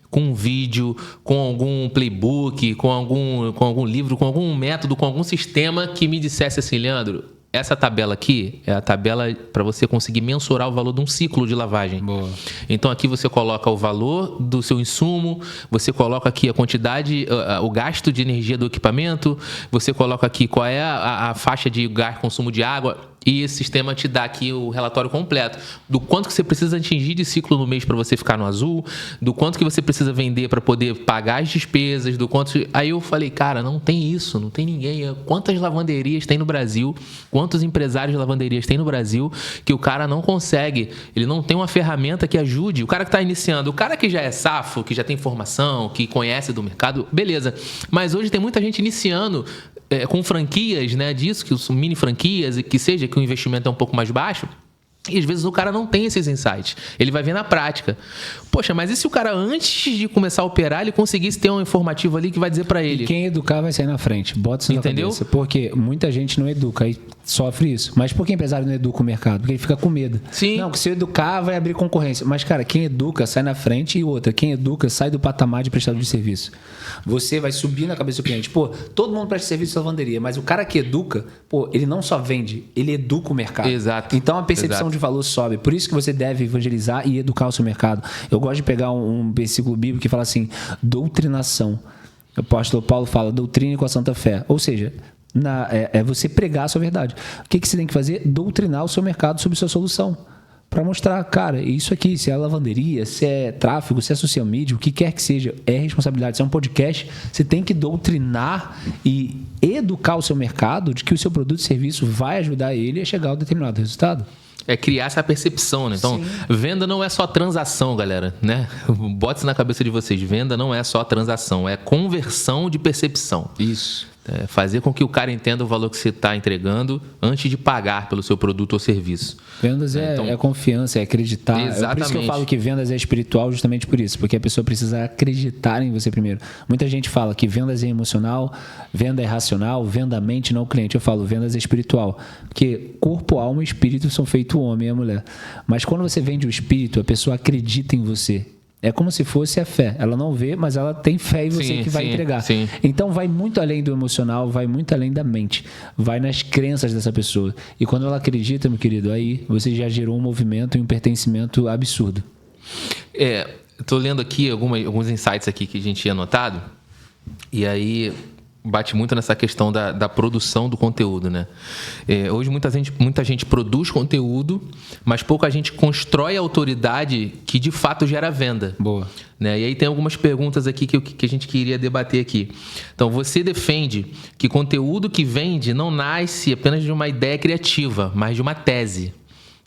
com um vídeo, com algum playbook, com algum livro, com algum método, com algum sistema que me dissesse assim, Leandro, essa tabela aqui é a tabela para você conseguir mensurar o valor de um ciclo de lavagem. Boa. Então, aqui você coloca o valor do seu insumo, você coloca aqui a quantidade, o gasto de energia do equipamento, você coloca aqui qual é a faixa de consumo de água, e esse sistema te dá aqui o relatório completo do quanto que você precisa atingir de ciclo no mês para você ficar no azul, do quanto que você precisa vender para poder pagar as despesas, do quanto... Aí eu falei, cara, não tem isso, não tem ninguém. Quantas lavanderias tem no Brasil? Quantos empresários de lavanderias tem no Brasil que o cara não consegue? Ele não tem uma ferramenta que ajude. O cara que está iniciando, o cara que já é safo, que já tem formação, que conhece do mercado, beleza. Mas hoje tem muita gente iniciando com franquias, né, disso, que são mini franquias, e que seja que o investimento é um pouco mais baixo, e às vezes o cara não tem esses insights. Ele vai ver na prática. Poxa, mas e se o cara, antes de começar a operar, ele conseguisse ter um informativo ali que vai dizer para ele? E quem educar vai sair na frente. Bota isso na cabeça. Porque muita gente não educa e sofre isso. Mas por que o empresário não educa o mercado? Porque ele fica com medo. Sim. Não, que se eu educar, vai abrir concorrência. Mas, cara, quem educa sai na frente e outra. Quem educa sai do patamar de prestador de serviço. Você vai subir na cabeça do cliente. Pô, todo mundo presta serviço de lavanderia, mas o cara que educa, pô, ele não só vende, ele educa o mercado. Exato. Então a percepção de valor sobe. Por isso que você deve evangelizar e educar o seu mercado. Eu gosto de pegar um versículo bíblico que fala assim, doutrinação. O apóstolo Paulo fala, doutrine com a santa fé. Ou seja, é você pregar a sua verdade. O que você tem que fazer? Doutrinar o seu mercado sobre sua solução. Para mostrar, cara, isso aqui, se é lavanderia, se é tráfego, se é social media, o que quer que seja, é responsabilidade. Se é um podcast, você tem que doutrinar e educar o seu mercado de que o seu produto e serviço vai ajudar ele a chegar a um determinado resultado. É criar essa percepção, né? Então, venda não é só transação, galera, né? Bote isso na cabeça de vocês. Venda não é só transação, é conversão de percepção. Isso. Fazer com que o cara entenda o valor que você está entregando antes de pagar pelo seu produto ou serviço. Vendas é confiança, é acreditar. Exatamente. É por isso que eu falo que vendas é espiritual, justamente por isso, porque a pessoa precisa acreditar em você primeiro. Muita gente fala que vendas é emocional, venda é racional, venda mente, não o cliente. Eu falo, vendas é espiritual, porque corpo, alma e espírito são feitos o homem e a mulher. Mas quando você vende o espírito, a pessoa acredita em você. É como se fosse a fé. Ela não vê, mas ela tem fé em você que vai entregar. Sim. Então, vai muito além do emocional, vai muito além da mente. Vai nas crenças dessa pessoa. E quando ela acredita, meu querido, aí você já gerou um movimento e um pertencimento absurdo. Estou lendo aqui alguns insights aqui que a gente tinha anotado. E aí bate muito nessa questão da produção do conteúdo, né? Hoje muita gente produz conteúdo, mas pouca gente constrói a autoridade que de fato gera venda. Boa. Né? E aí tem algumas perguntas aqui que a gente queria debater aqui. Então, você defende que conteúdo que vende não nasce apenas de uma ideia criativa, mas de uma tese.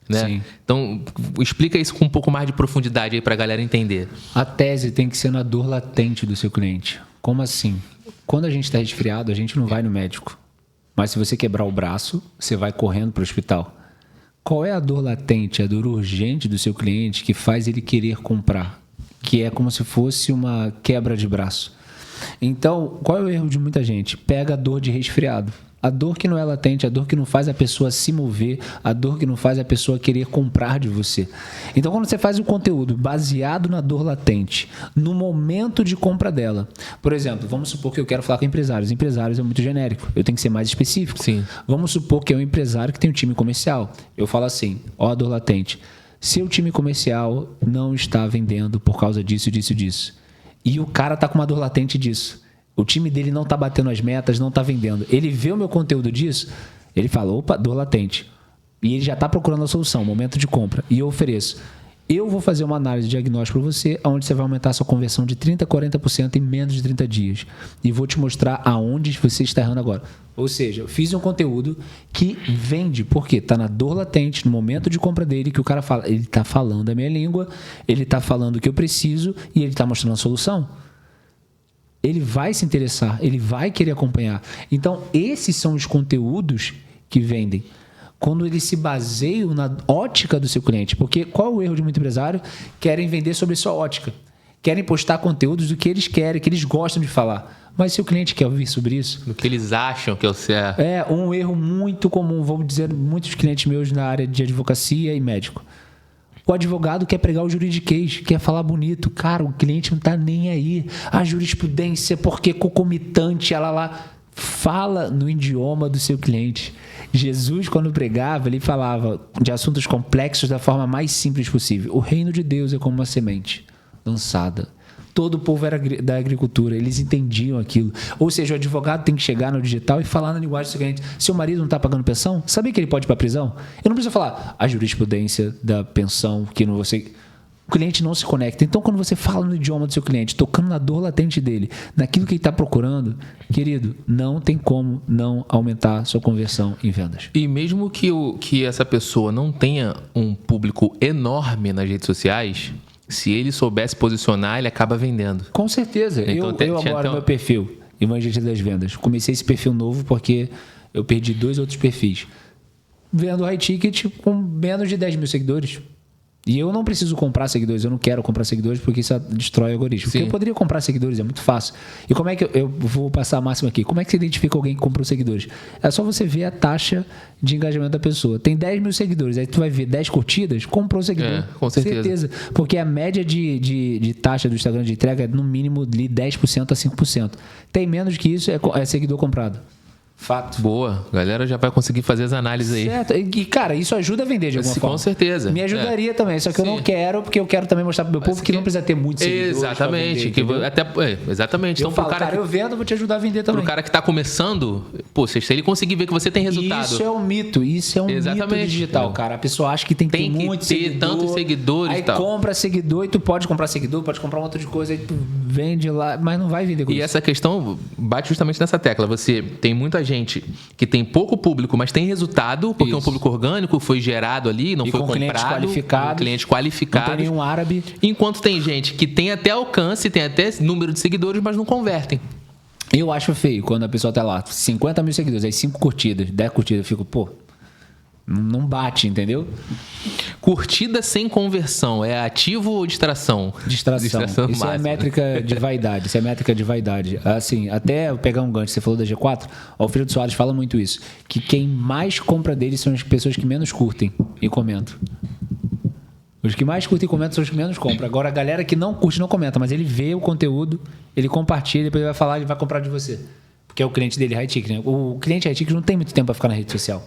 Né? Sim. Então, explica isso com um pouco mais de profundidade aí para a galera entender. A tese tem que ser na dor latente do seu cliente. Como assim? Quando a gente está resfriado, a gente não vai no médico. Mas se você quebrar o braço, você vai correndo para o hospital. Qual é a dor latente, a dor urgente do seu cliente que faz ele querer comprar? Que é como se fosse uma quebra de braço. Então, qual é o erro de muita gente? Pega a dor de resfriado. A dor que não é latente, a dor que não faz a pessoa se mover, a dor que não faz a pessoa querer comprar de você. Então, quando você faz um conteúdo baseado na dor latente, no momento de compra dela, por exemplo, vamos supor que eu quero falar com empresários. Empresários é muito genérico, eu tenho que ser mais específico. Sim. Vamos supor que é um empresário que tem um time comercial. Eu falo assim, ó a dor latente. Seu time comercial não está vendendo por causa disso, disso, disso. E o cara está com uma dor latente disso. O time dele não está batendo as metas, não está vendendo. Ele vê o meu conteúdo disso, ele fala, opa, dor latente. E ele já está procurando a solução, momento de compra. E eu ofereço. Eu vou fazer uma análise de diagnóstico para você, onde você vai aumentar a sua conversão de 30% a 40% em menos de 30 dias. E vou te mostrar aonde você está errando agora. Ou seja, eu fiz um conteúdo que vende. Por quê? Está na dor latente, no momento de compra dele, que o cara fala, ele está falando a minha língua, ele está falando o que eu preciso e ele está mostrando a solução. Ele vai se interessar, ele vai querer acompanhar. Então, esses são os conteúdos que vendem. Quando eles se baseiam na ótica do seu cliente. Porque qual é o erro de muito empresário? Querem vender sobre sua ótica. Querem postar conteúdos do que eles querem, que eles gostam de falar. Mas se o cliente quer ouvir sobre isso... Do que eles acham que é o certo. É um erro muito comum. Vou dizer, muitos clientes meus na área de advocacia e médico. O advogado quer pregar o juridiquês, quer falar bonito. Cara, o cliente não está nem aí. A jurisprudência, porque concomitante, ela lá... Fala no idioma do seu cliente. Jesus, quando pregava, ele falava de assuntos complexos da forma mais simples possível. O reino de Deus é como uma semente lançada. Todo o povo era da agricultura, eles entendiam aquilo. Ou seja, o advogado tem que chegar no digital e falar na linguagem do seu cliente. Seu marido não está pagando pensão? Sabia que ele pode ir para a prisão? Eu não preciso falar a jurisprudência da pensão, que não você... O cliente não se conecta. Então, quando você fala no idioma do seu cliente, tocando na dor latente dele, naquilo que ele está procurando, querido, não tem como não aumentar sua conversão em vendas. E mesmo que essa pessoa não tenha um público enorme nas redes sociais, se ele soubesse posicionar, ele acaba vendendo. Com certeza. Então, eu agora, meu perfil, Evangelista das Vendas, comecei esse perfil novo porque eu perdi 2 outros perfis. Vendo high ticket com menos de 10 mil seguidores. E eu não preciso comprar seguidores, eu não quero comprar seguidores porque isso destrói o algoritmo. Porque eu poderia comprar seguidores, é muito fácil. E como é que eu vou passar a máxima aqui? Como é que você identifica alguém que comprou seguidores? É só você ver a taxa de engajamento da pessoa. Tem 10 mil seguidores, aí tu vai ver 10 curtidas, comprou seguidor. Com certeza. Porque a média de taxa do Instagram de entrega é no mínimo de 10% a 5%. Tem menos que isso, é seguidor comprado. Fato. Boa. A galera já vai conseguir fazer as análises aí. Certo. E, cara, isso ajuda a vender de alguma forma. Com certeza. Me ajudaria também, só que eu não quero, porque eu quero também mostrar pro meu povo que não precisa ter muitos seguidores. Exatamente. Exatamente. Então, pro cara eu vendo, eu vou te ajudar a vender também. Pro cara que tá começando, pô, se ele conseguir ver que você tem resultado. Isso é um mito. Isso é um mito digital, cara. A pessoa acha que tem que ter muitos seguidores. Tantos seguidores aí e tal. Compra seguidor e tu pode comprar seguidor, pode comprar um outro de coisa, aí tu vende lá, mas não vai vender com isso. E essa questão bate justamente nessa tecla. Você tem muita gente que tem pouco público, mas tem resultado, porque é um público orgânico, foi gerado ali, não foi comprado. Clientes qualificados. Não tem nenhum árabe. Enquanto tem gente que tem até alcance, tem até número de seguidores, mas não convertem. Eu acho feio quando a pessoa tá lá, 50 mil seguidores, aí 5 curtidas, 10 curtidas, eu fico, pô, não bate, entendeu? Curtida sem conversão, é ativo ou distração? Distração. Isso máxima. é métrica de vaidade. Isso é métrica de vaidade. Assim, até eu pegar um gancho, você falou da G4, o Alfredo Soares fala muito isso, que quem mais compra dele são as pessoas que menos curtem e comentam. Os que mais curtem e comentam são os que menos compram. Agora, a galera que não curte não comenta, mas ele vê o conteúdo, ele compartilha, depois ele vai falar, ele vai comprar de você. Porque é o cliente dele, high ticket, né? O cliente high ticket não tem muito tempo para ficar na rede social.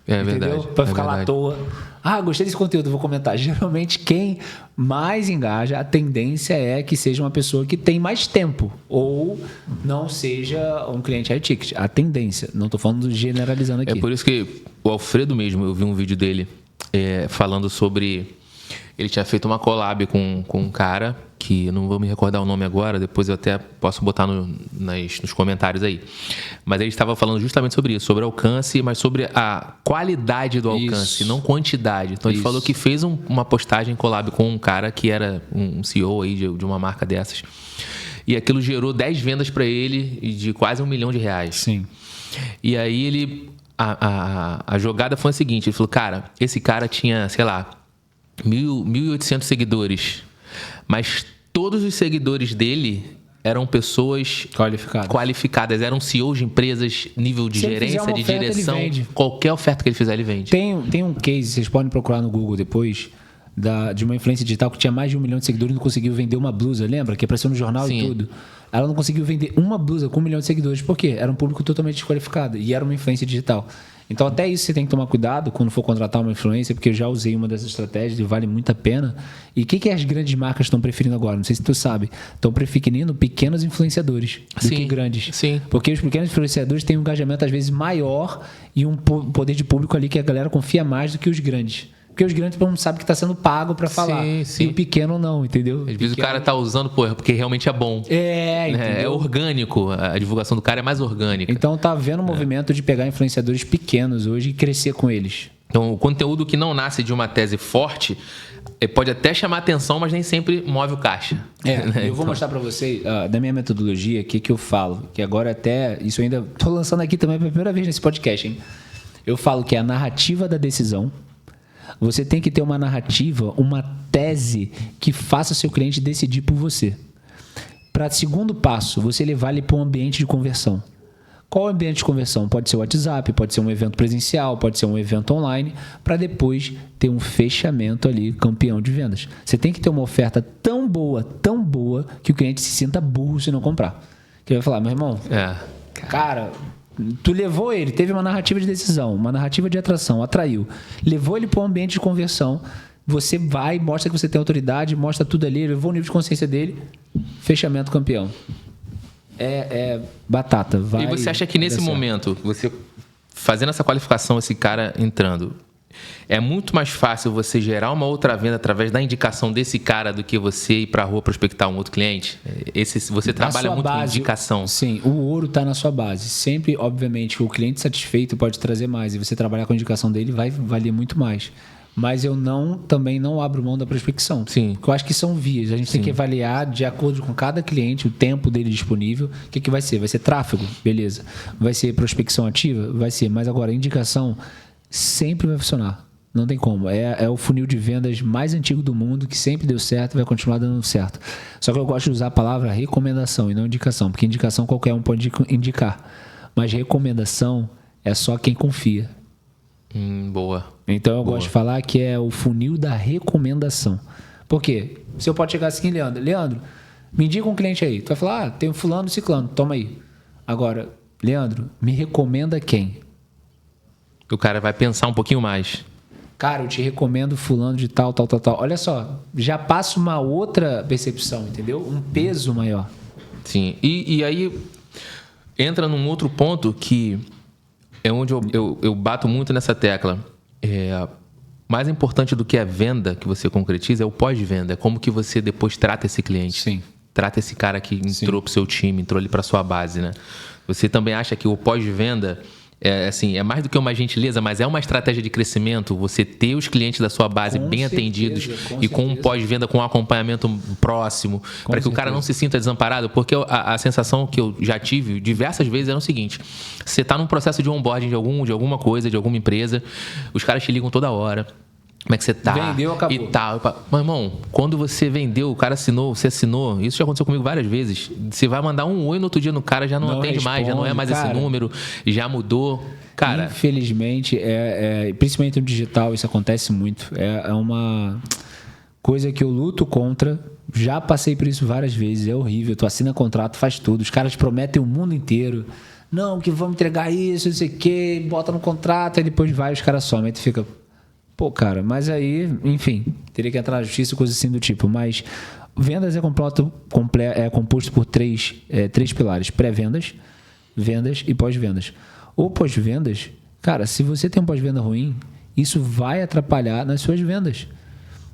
É Entendeu? verdade. Pra ficar é lá à toa. Ah, gostei desse conteúdo, vou comentar. Geralmente, quem mais engaja, a tendência é que seja uma pessoa que tem mais tempo. Ou não seja um cliente high ticket. A tendência. Não estou falando generalizando aqui. É por isso que o Alfredo mesmo, eu vi um vídeo dele falando sobre... Ele tinha feito uma collab com um cara, que eu não vou me recordar o nome agora, depois eu até posso botar nos comentários aí. Mas ele estava falando justamente sobre isso, sobre alcance, mas sobre a qualidade do alcance, não quantidade. Então ele falou que fez uma postagem collab com um cara que era um CEO aí de uma marca dessas. E aquilo gerou 10 vendas para ele de quase R$1 milhão. Sim. E aí ele... A jogada foi a seguinte, ele falou, cara, esse cara tinha, sei lá, 1.800 seguidores, mas todos os seguidores dele eram pessoas qualificadas, eram CEOs de empresas, nível de gerência, de direção. Qualquer oferta que ele fizer, ele vende. Tem um case, vocês podem procurar no Google depois, de uma influência digital que tinha mais de 1 milhão de seguidores e não conseguiu vender uma blusa, lembra? Que apareceu no jornal. Sim. E tudo. Ela não conseguiu vender uma blusa com 1 milhão de seguidores. Por quê? Era um público totalmente desqualificado e era uma influência digital. Então, até isso você tem que tomar cuidado quando for contratar uma influência, porque eu já usei uma dessas estratégias e vale muito a pena. E o que as grandes marcas estão preferindo agora? Não sei se tu sabe. Estão preferindo pequenos influenciadores do que grandes. Sim. Porque os pequenos influenciadores têm um engajamento, às vezes, maior e um poder de público ali que a galera confia mais do que os grandes. Porque os grandes todo mundo sabe que está sendo pago para falar. Sim. E o pequeno não, entendeu? Às vezes o cara tá usando, porque realmente é bom. Entendeu? É orgânico. A divulgação do cara é mais orgânica. Então tá havendo um movimento de pegar influenciadores pequenos hoje e crescer com eles. Então o conteúdo que não nasce de uma tese forte pode até chamar atenção, mas nem sempre move o caixa. Eu vou mostrar para vocês da minha metodologia o que eu falo. Que agora até, isso eu ainda tô lançando aqui também pela primeira vez nesse podcast, hein? Eu falo que é a narrativa da decisão. Você tem que ter uma narrativa, uma tese que faça seu cliente decidir por você. Para segundo passo, você levar ele para um ambiente de conversão. Qual é o ambiente de conversão? Pode ser o WhatsApp, pode ser um evento presencial, pode ser um evento online, para depois ter um fechamento ali, campeão de vendas. Você tem que ter uma oferta tão boa, que o cliente se sinta burro se não comprar. Que ele vai falar, meu irmão, cara... Tu levou ele, teve uma narrativa de decisão, uma narrativa de atração, atraiu. Levou ele para um ambiente de conversão. Você vai, mostra que você tem autoridade, mostra tudo ali, levou o nível de consciência dele. Fechamento campeão. É batata. Vai, e você acha que nesse momento, você fazendo essa qualificação, esse cara entrando, é muito mais fácil você gerar uma outra venda através da indicação desse cara do que você ir para a rua prospectar um outro cliente? Você trabalha muito com indicação. Sim, o ouro está na sua base. Sempre, obviamente, o cliente satisfeito pode trazer mais. E você trabalhar com a indicação dele vai valer muito mais. Mas eu também não abro mão da prospecção. Sim. Porque eu acho que são vias. A gente tem que avaliar de acordo com cada cliente, o tempo dele disponível. O que vai ser? Vai ser tráfego? Beleza. Vai ser prospecção ativa? Vai ser. Mas agora, a indicação sempre vai funcionar. Não tem como. É o funil de vendas mais antigo do mundo, que sempre deu certo e vai continuar dando certo. Só que eu gosto de usar a palavra recomendação e não indicação, porque indicação qualquer um pode indicar. Mas recomendação é só quem confia. Boa. Então eu gosto de falar que é o funil da recomendação. Por quê? Você pode chegar assim, Leandro, me indica um cliente aí. Tu vai falar, tem um fulano, ciclano, toma aí. Agora, Leandro, me recomenda quem? O cara vai pensar um pouquinho mais. Cara, eu te recomendo fulano de tal. Olha só, já passa uma outra percepção, entendeu? Um peso maior. Sim, e aí entra num outro ponto que é onde eu bato muito nessa tecla. Mais importante do que a venda que você concretiza é o pós-venda. É como que você depois trata esse cliente. Sim. Trata esse cara que entrou pro seu time, entrou ali para sua base, né? Você também acha que o pós-venda assim, é mais do que uma gentileza, mas é uma estratégia de crescimento, você ter os clientes da sua base bem atendidos e com um pós-venda, com um acompanhamento próximo, para que o cara não se sinta desamparado, porque a sensação que eu já tive diversas vezes era o seguinte: você está num processo de onboarding de alguma coisa, de alguma empresa, os caras te ligam toda hora. Como é que você tá? Vendeu, acabou. E tal. Mas, irmão, quando você vendeu, o cara assinou, você assinou. Isso já aconteceu comigo várias vezes. Você vai mandar um oi no outro dia no cara, já não atende mais, já não é mais esse número, já mudou. Cara, infelizmente, principalmente no digital, isso acontece muito. É uma coisa que eu luto contra. Já passei por isso várias vezes. É horrível. Tu assina contrato, faz tudo. Os caras prometem o mundo inteiro. Não, que vamos entregar isso, não sei o quê, bota no contrato, aí depois vai, os caras somem. Aí tu fica... Pô, cara, mas aí, enfim, teria que entrar na justiça, coisa assim do tipo. Mas vendas é composto por três pilares: pré-vendas, vendas e pós-vendas. O pós-vendas, cara, se você tem um pós-venda ruim, isso vai atrapalhar nas suas vendas.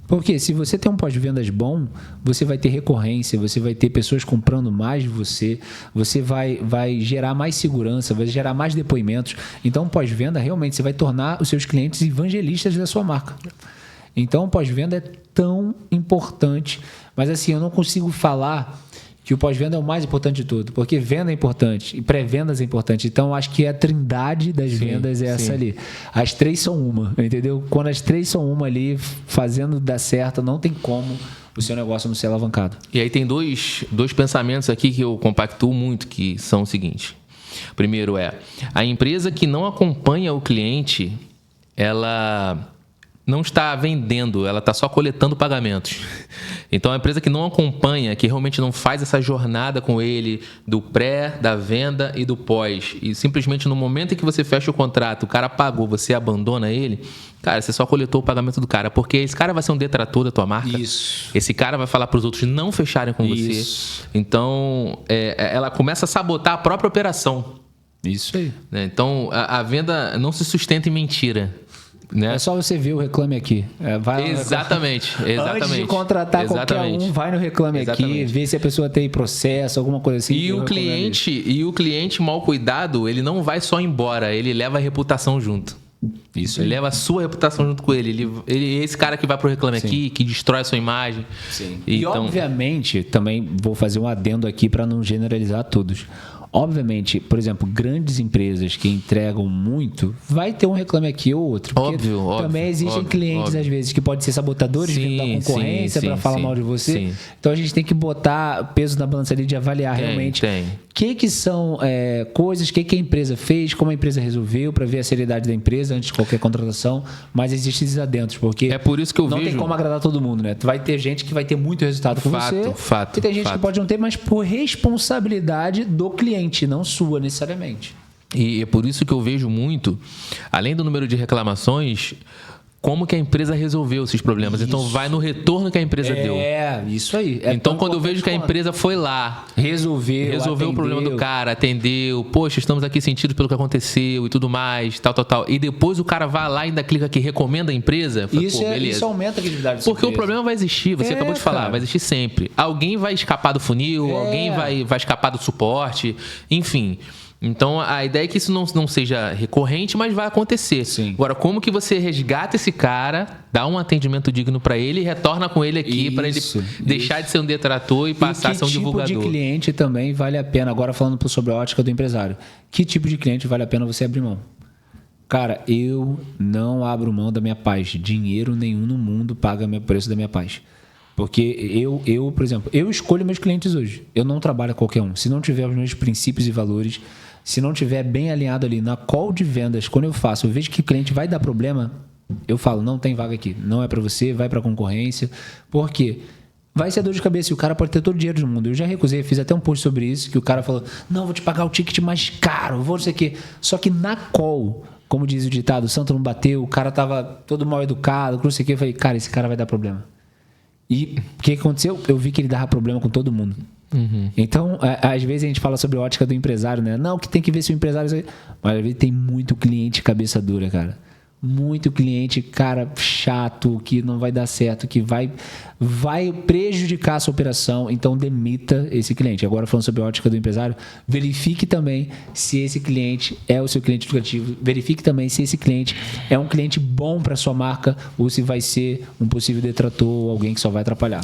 Porque se você tem um pós-vendas bom, você vai ter recorrência, você vai ter pessoas comprando mais de você, você vai gerar mais segurança, vai gerar mais depoimentos. Então, pós-venda, realmente, você vai tornar os seus clientes evangelistas da sua marca. Então, pós-venda é tão importante. Mas, assim, eu não consigo falar que o pós-venda é o mais importante de tudo, porque venda é importante e pré-vendas é importante. Então, acho que a trindade das vendas é essa ali. As três são uma, entendeu? Quando as três são uma ali, fazendo dar certo, não tem como o seu negócio não ser alavancado. E aí tem dois pensamentos aqui que eu compactuo muito, que são o seguinte. Primeiro a empresa que não acompanha o cliente, ela não está vendendo, ela está só coletando pagamentos. Então, a empresa que não acompanha, que realmente não faz essa jornada com ele do pré, da venda e do pós, e simplesmente no momento em que você fecha o contrato, o cara pagou, você abandona ele, cara, você só coletou o pagamento do cara, porque esse cara vai ser um detrator da tua marca. Isso. Esse cara vai falar para os outros não fecharem com você. Então, ela começa a sabotar a própria operação. Isso aí. Então, a venda não se sustenta em mentira. Né? É só você ver o Reclame Aqui. Vai exatamente. Antes de contratar qualquer um, vai no Reclame Aqui, vê se a pessoa tem processo, alguma coisa assim. E o cliente mal cuidado, ele não vai só embora, ele leva a reputação junto. Isso. Ele leva a sua reputação junto com ele. Ele é esse cara que vai pro Reclame Aqui, que destrói a sua imagem. Sim. E obviamente, também vou fazer um adendo aqui para não generalizar todos. Obviamente, por exemplo, grandes empresas que entregam muito, vai ter um Reclame Aqui ou outro. Óbvio. Também existem clientes, às vezes, que podem ser sabotadores vindo da concorrência para falar mal de você. Sim. Então, a gente tem que botar peso na balança ali de avaliar realmente o que são coisas, o que a empresa fez, como a empresa resolveu, para ver a seriedade da empresa antes de qualquer contratação. Mas existem esses adendos, porque é por isso que eu não tem como agradar todo mundo, né? Vai ter gente que vai ter muito resultado com você. E tem gente que pode não ter, mas por responsabilidade do cliente, não sua necessariamente. E é por isso que eu vejo muito, além do número de reclamações, como que a empresa resolveu esses problemas. Isso. Então, vai no retorno que a empresa deu. Isso aí. Então, quando eu vejo que a empresa foi lá, resolveu o problema do cara, atendeu, poxa, estamos aqui sentidos pelo que aconteceu e tudo mais, tal. E depois o cara vai lá e ainda clica aqui, recomenda a empresa. Fala, isso aumenta a credibilidade. Porque o problema vai existir, você acabou de falar, vai existir sempre. Alguém vai escapar do funil, alguém vai escapar do suporte, enfim. Então, a ideia é que isso não seja recorrente, mas vai acontecer. Sim. Agora, como que você resgata esse cara, dá um atendimento digno para ele e retorna com ele aqui para ele deixar de ser um detrator e passar a ser um divulgador? Que tipo de cliente também vale a pena, agora falando sobre a ótica do empresário, que tipo de cliente vale a pena você abrir mão? Cara, eu não abro mão da minha paz. Dinheiro nenhum no mundo paga o preço da minha paz. Porque eu, por exemplo, eu escolho meus clientes hoje. Eu não trabalho com qualquer um. Se não tiver os meus princípios e valores, se não tiver bem alinhado ali na call de vendas, quando eu vejo que o cliente vai dar problema, eu falo, não tem vaga aqui. Não é para você, vai para a concorrência. Por quê? Vai ser dor de cabeça e o cara pode ter todo o dinheiro do mundo. Eu já recusei, fiz até um post sobre isso, que o cara falou, não, vou te pagar o ticket mais caro, vou não sei o quê. Só que na call, como diz o ditado, o santo não bateu, o cara tava todo mal educado, não sei o quê. Eu falei, cara, esse cara vai dar problema. E o que aconteceu? Eu vi que ele dava problema com todo mundo. Uhum. Então, às vezes a gente fala sobre a ótica do empresário, né? Não, que tem que ver se o empresário... Mas às vezes tem muito cliente cabeça dura, cara. muito cliente, cara, chato, que não vai dar certo, que vai prejudicar a sua operação, então demita esse cliente. Agora, falando sobre a ótica do empresário, verifique também se esse cliente é o seu cliente lucrativo, verifique também se esse cliente é um cliente bom para sua marca ou se vai ser um possível detrator ou alguém que só vai atrapalhar.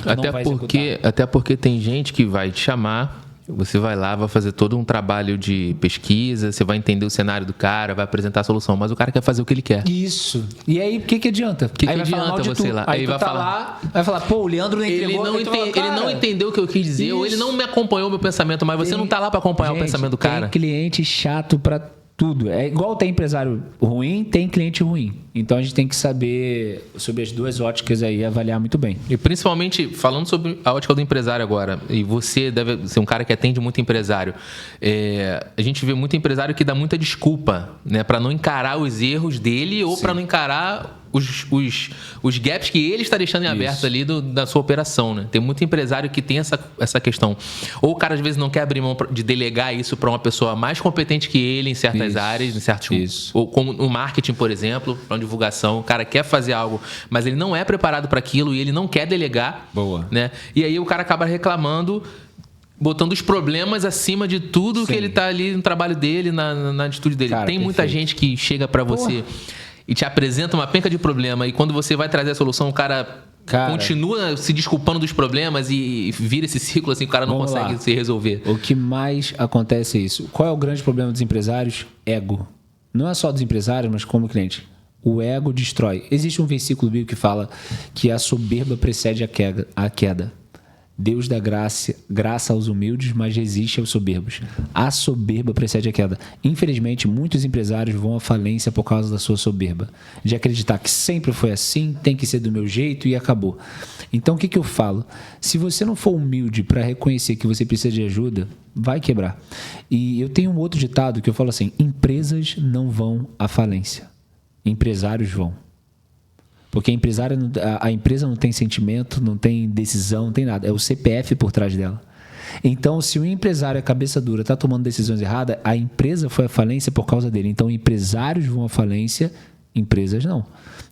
Até porque tem gente que vai te chamar, você vai lá, vai fazer todo um trabalho de pesquisa, você vai entender o cenário do cara, vai apresentar a solução, mas o cara quer fazer o que ele quer. Isso. E aí, o que adianta? Que adianta você lá? Aí vai falar, pô, o Leandro não entregou. Ele não entendeu o que eu quis dizer, isso. Ou ele não me acompanhou o meu pensamento, mas você não tá lá para acompanhar o pensamento do cara. Tem cliente chato para tudo. É igual tem empresário ruim, tem cliente ruim. Então a gente tem que saber sobre as duas óticas aí e avaliar muito bem. E principalmente falando sobre a ótica do empresário agora, e você deve ser um cara que atende muito empresário. A gente vê muito empresário que dá muita desculpa, né, para não encarar os erros dele ou para não encarar os gaps que ele está deixando em aberto ali da sua operação, né? Tem muito empresário que tem essa questão. Ou o cara, às vezes, não quer abrir mão de delegar isso para uma pessoa mais competente que ele em certas áreas, em certos... Ou como no marketing, por exemplo, para uma divulgação. O cara quer fazer algo, mas ele não é preparado para aquilo e ele não quer delegar. Boa. Né? E aí o cara acaba reclamando, botando os problemas acima de tudo que ele está ali no trabalho dele, na atitude dele. Cara, tem muita gente que chega para você e te apresenta uma penca de problema, e quando você vai trazer a solução, o cara continua se desculpando dos problemas e vira esse ciclo assim, o cara não consegue se resolver. O que mais acontece é isso. Qual é o grande problema dos empresários? Ego. Não é só dos empresários, mas como cliente. O ego destrói. Existe um versículo bíblico que fala que a soberba precede a queda. Deus dá graça aos humildes, mas resiste aos soberbos. A soberba precede a queda. Infelizmente, muitos empresários vão à falência por causa da sua soberba. De acreditar que sempre foi assim, tem que ser do meu jeito e acabou. Então, o que eu falo? Se você não for humilde para reconhecer que você precisa de ajuda, vai quebrar. E eu tenho um outro ditado que eu falo assim: empresas não vão à falência. Empresários vão. Porque a empresa não tem sentimento, não tem decisão, não tem nada. É o CPF por trás dela. Então, se o empresário é cabeça dura, está tomando decisões erradas, a empresa foi à falência por causa dele. Então, empresários vão à falência, empresas não.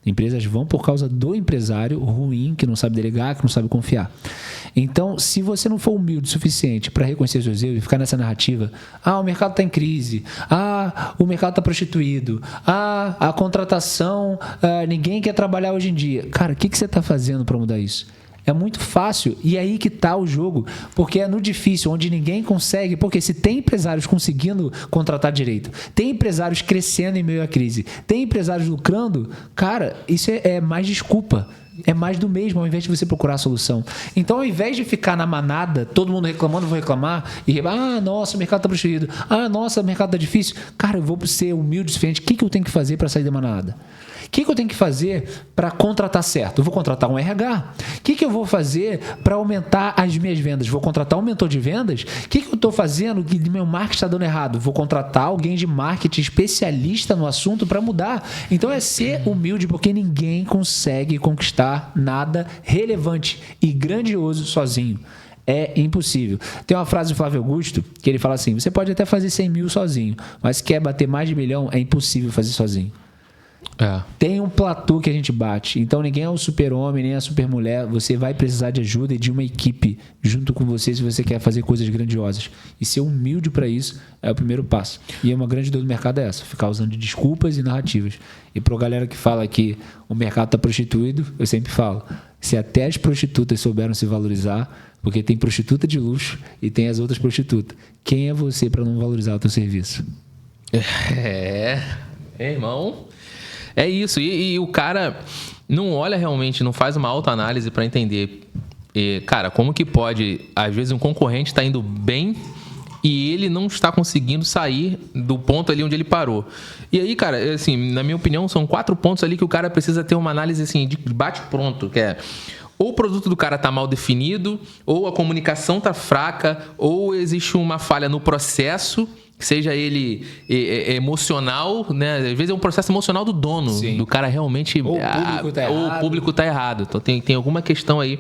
Empresas vão por causa do empresário ruim, que não sabe delegar, que não sabe confiar. Então, se você não for humilde o suficiente para reconhecer os seus erros e ficar nessa narrativa, o mercado está em crise, o mercado está prostituído, a contratação, ninguém quer trabalhar hoje em dia. Cara, o que você está fazendo para mudar isso? É muito fácil, e aí que está o jogo, porque é no difícil, onde ninguém consegue, porque se tem empresários conseguindo contratar direito, tem empresários crescendo em meio à crise, tem empresários lucrando, cara, isso é mais desculpa. É mais do mesmo, ao invés de você procurar a solução. Então, ao invés de ficar na manada, todo mundo reclamando, eu vou reclamar, e nossa, o mercado está prostituído, nossa, o mercado está difícil. Cara, eu vou ser humilde o suficiente. O que eu tenho que fazer para sair da manada? O que eu tenho que fazer para contratar certo? Eu vou contratar um RH. O que eu vou fazer para aumentar as minhas vendas? Vou contratar um mentor de vendas? O que eu estou fazendo que meu marketing está dando errado? Vou contratar alguém de marketing especialista no assunto para mudar. Então é ser humilde, porque ninguém consegue conquistar nada relevante e grandioso sozinho. É impossível. Tem uma frase do Flávio Augusto que ele fala assim: você pode até fazer 100 mil sozinho, mas se quer bater mais de 1 milhão, é impossível fazer sozinho. Tem um platô que a gente bate. Então ninguém é o super-homem, nem a super-mulher. Você vai precisar de ajuda e de uma equipe junto com você se você quer fazer coisas grandiosas. E ser humilde para isso é o primeiro passo. E uma grande dor do mercado é essa: ficar usando de desculpas e narrativas. E para a galera que fala que o mercado está prostituído, eu sempre falo: se até as prostitutas souberam se valorizar, porque tem prostituta de luxo e tem as outras prostitutas, quem é você para não valorizar o teu serviço? Irmão, é isso. E o cara não olha realmente, não faz uma autoanálise para entender, cara, como que pode, às vezes, um concorrente está indo bem e ele não está conseguindo sair do ponto ali onde ele parou. E aí, cara, assim, na minha opinião, são 4 pontos ali que o cara precisa ter uma análise assim, de bate-pronto, que é: ou o produto do cara está mal definido, ou a comunicação está fraca, ou existe uma falha no processo, seja ele emocional, né? Às vezes é um processo emocional do dono. Sim. Do cara realmente... Ou o público está errado. Então tem alguma questão aí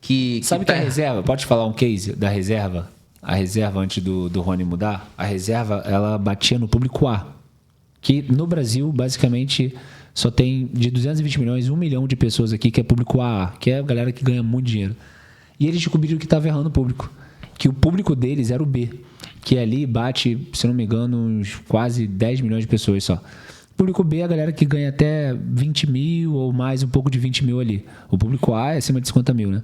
que... Sabe que a reserva... Pode falar um case da reserva? A reserva, antes do Rony mudar, a reserva, ela batia no público A. que no Brasil, basicamente, só tem de 220 milhões, 1 milhão de pessoas aqui que é público AA, que é a galera que ganha muito dinheiro. E eles descobriram que estava errando o público. Que o público deles era o B, que ali bate, se não me engano, uns quase 10 milhões de pessoas só. O público B é a galera que ganha até 20 mil ou mais, um pouco de 20 mil ali. O público A é acima de 50 mil, né?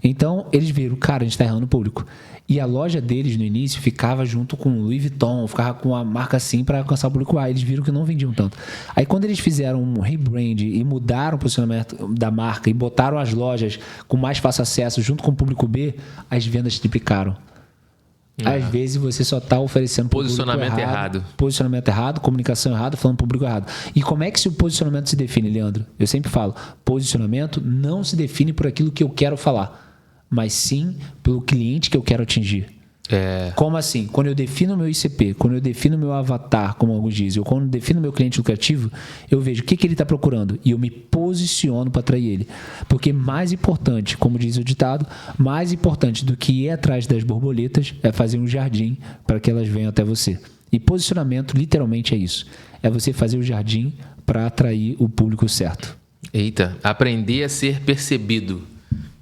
Então, eles viram, cara, a gente está errando o público. E a loja deles, no início, ficava junto com o Louis Vuitton, ficava com a marca assim para alcançar o público A. Eles viram que não vendiam tanto. Aí, quando eles fizeram um rebrand e mudaram o posicionamento da marca e botaram as lojas com mais fácil acesso junto com o público B, as vendas triplicaram. Às vezes você só está oferecendo posicionamento errado. Posicionamento errado, comunicação errada, falando público errado. E como é que o posicionamento se define, Leandro? Eu sempre falo, posicionamento não se define por aquilo que eu quero falar, mas sim pelo cliente que eu quero atingir. Como assim? Quando eu defino o meu ICP, quando eu defino o meu avatar, como alguns dizem, ou quando eu defino o meu cliente lucrativo, eu vejo o que ele está procurando e eu me posiciono para atrair ele. Porque mais importante, como diz o ditado, mais importante do que ir atrás das borboletas é fazer um jardim para que elas venham até você. E posicionamento literalmente é isso. É você fazer o jardim para atrair o público certo. Eita, aprender a ser percebido,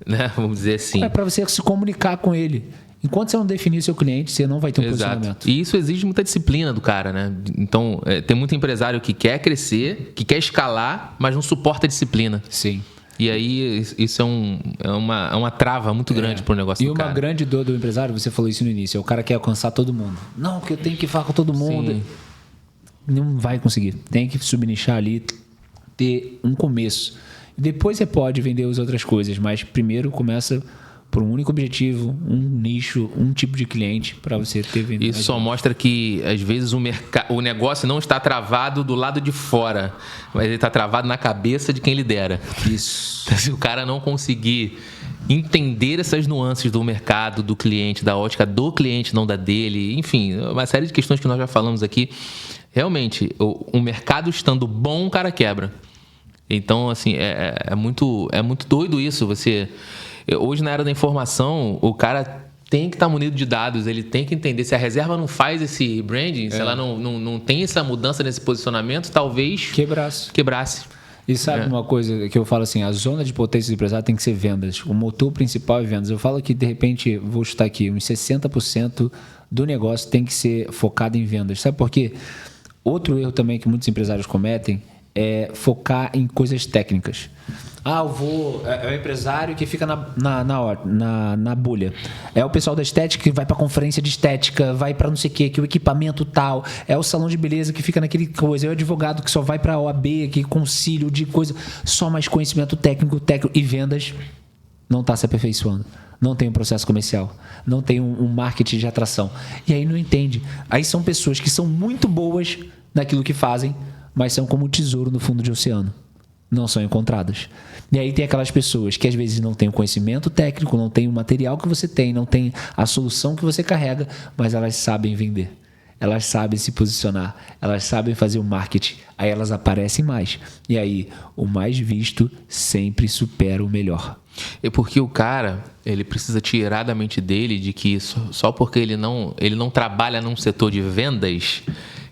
né? Vamos dizer assim. É para você se comunicar com ele. Enquanto você não definir seu cliente, você não vai ter um posicionamento. E isso exige muita disciplina do cara, né? Então, tem muito empresário que quer crescer, que quer escalar, mas não suporta a disciplina. Sim. E aí, isso é uma trava muito grande para o negócio do cara. E uma grande dor do empresário, você falou isso no início, é o cara que quer alcançar todo mundo. Não, porque eu tenho que falar com todo mundo. Sim. Não vai conseguir. Tem que subnichar ali, ter um começo. Depois você pode vender as outras coisas, mas primeiro começa por um único objetivo, um nicho, um tipo de cliente para você ter vendido. Isso só mostra que, às vezes, o negócio não está travado do lado de fora, mas ele está travado na cabeça de quem lidera. Isso. Se o cara não conseguir entender essas nuances do mercado, do cliente, da ótica do cliente, não da dele, enfim, uma série de questões que nós já falamos aqui, realmente, o mercado estando bom, o cara quebra. Então, assim, é muito doido isso, você... Hoje, na era da informação, o cara tem que estar munido de dados, ele tem que entender. Se a reserva não faz esse branding, se ela não tem essa mudança nesse posicionamento, talvez... Quebrasse. E sabe uma coisa que eu falo assim, a zona de potência do empresário tem que ser vendas. O motor principal é vendas. Eu falo que, de repente, vou chutar aqui, uns 60% do negócio tem que ser focado em vendas. Sabe por quê? Outro erro também que muitos empresários cometem é focar em coisas técnicas. É o empresário que fica na bolha. É o pessoal da estética que vai para conferência de estética, vai para não sei o que o equipamento tal. É o salão de beleza que fica naquele coisa. É o advogado que só vai para a OAB, que concílio de coisa. Só mais conhecimento técnico e vendas não está se aperfeiçoando. Não tem um processo comercial. Não tem um marketing de atração. E aí não entende. Aí são pessoas que são muito boas naquilo que fazem, mas são como um tesouro no fundo de oceano. Não são encontradas. E aí tem aquelas pessoas que às vezes não têm o conhecimento técnico, não têm o material que você tem, não tem a solução que você carrega, mas elas sabem vender. Elas sabem se posicionar, elas sabem fazer o marketing, aí elas aparecem mais. E aí o mais visto sempre supera o melhor. É porque o cara, ele precisa tirar da mente dele de que só porque ele não trabalha num setor de vendas,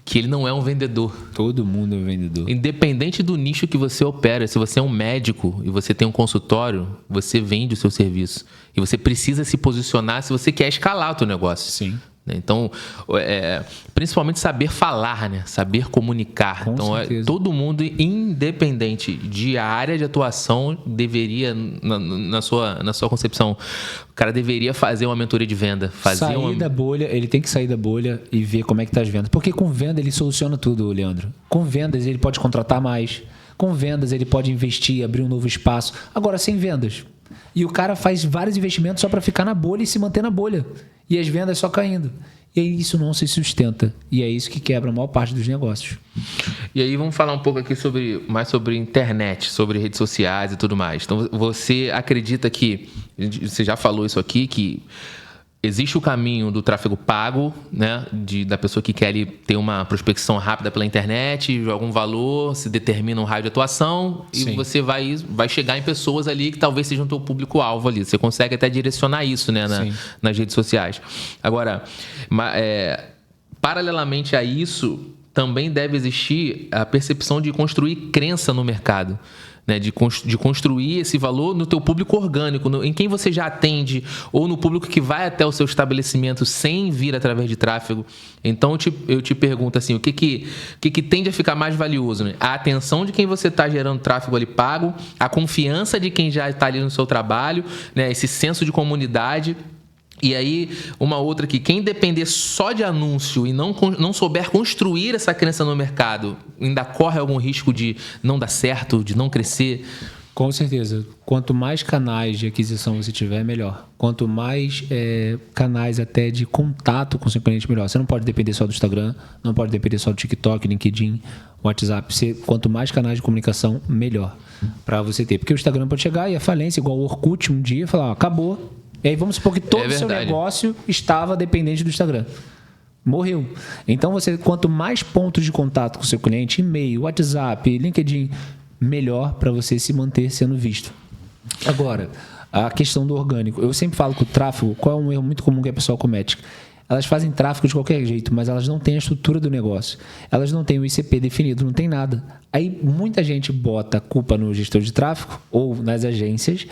que ele não é um vendedor. Todo mundo é um vendedor. Independente do nicho que você opera, se você é um médico e você tem um consultório, você vende o seu serviço. E você precisa se posicionar se você quer escalar o seu negócio. Sim. Então, principalmente saber falar, né? Saber comunicar. Com então, certeza. Todo mundo, independente de área de atuação, deveria, na sua concepção, o cara deveria fazer uma mentoria de venda. Da bolha, ele tem que sair da bolha e ver como é que está as vendas. Porque com venda ele soluciona tudo, Leandro. Com vendas ele pode contratar mais. Com vendas ele pode investir, abrir um novo espaço. Agora, sem vendas. E o cara faz vários investimentos só para ficar na bolha e se manter na bolha. E as vendas só caindo. E aí isso não se sustenta. E é isso que quebra a maior parte dos negócios. E aí vamos falar um pouco aqui mais sobre internet, sobre redes sociais e tudo mais. Então você acredita que, você já falou isso aqui, que existe o caminho do tráfego pago, né, da pessoa que quer ali ter uma prospecção rápida pela internet, joga um valor, se determina um raio de atuação. Sim. E você vai chegar em pessoas ali que talvez sejam o teu público-alvo ali. Você consegue até direcionar isso, né, nas redes sociais. Agora, paralelamente a isso, também deve existir a percepção de construir crença no mercado. Né, de construir esse valor no teu público orgânico, em quem você já atende, ou no público que vai até o seu estabelecimento sem vir através de tráfego. Então, eu te pergunto assim, o que tende a ficar mais valioso? Né? A atenção de quem você está gerando tráfego ali pago, a confiança de quem já está ali no seu trabalho, né, esse senso de comunidade. E aí, uma outra que quem depender só de anúncio e não souber construir essa crença no mercado, ainda corre algum risco de não dar certo, de não crescer? Com certeza. Quanto mais canais de aquisição você tiver, melhor. Quanto mais canais até de contato com o seu cliente, melhor. Você não pode depender só do Instagram, não pode depender só do TikTok, LinkedIn, WhatsApp. Quanto mais canais de comunicação, melhor para você ter. Porque o Instagram pode chegar e a falência, igual o Orkut, um dia, falar, acabou. E aí vamos supor que todo o seu negócio estava dependente do Instagram. Morreu. Então, quanto mais pontos de contato com o seu cliente, e-mail, WhatsApp, LinkedIn, melhor para você se manter sendo visto. Agora, a questão do orgânico. Eu sempre falo que o tráfego, qual é um erro muito comum que a pessoa comete? Elas fazem tráfego de qualquer jeito, mas elas não têm a estrutura do negócio. Elas não têm o ICP definido, não tem nada. Aí muita gente bota a culpa no gestor de tráfego ou nas agências,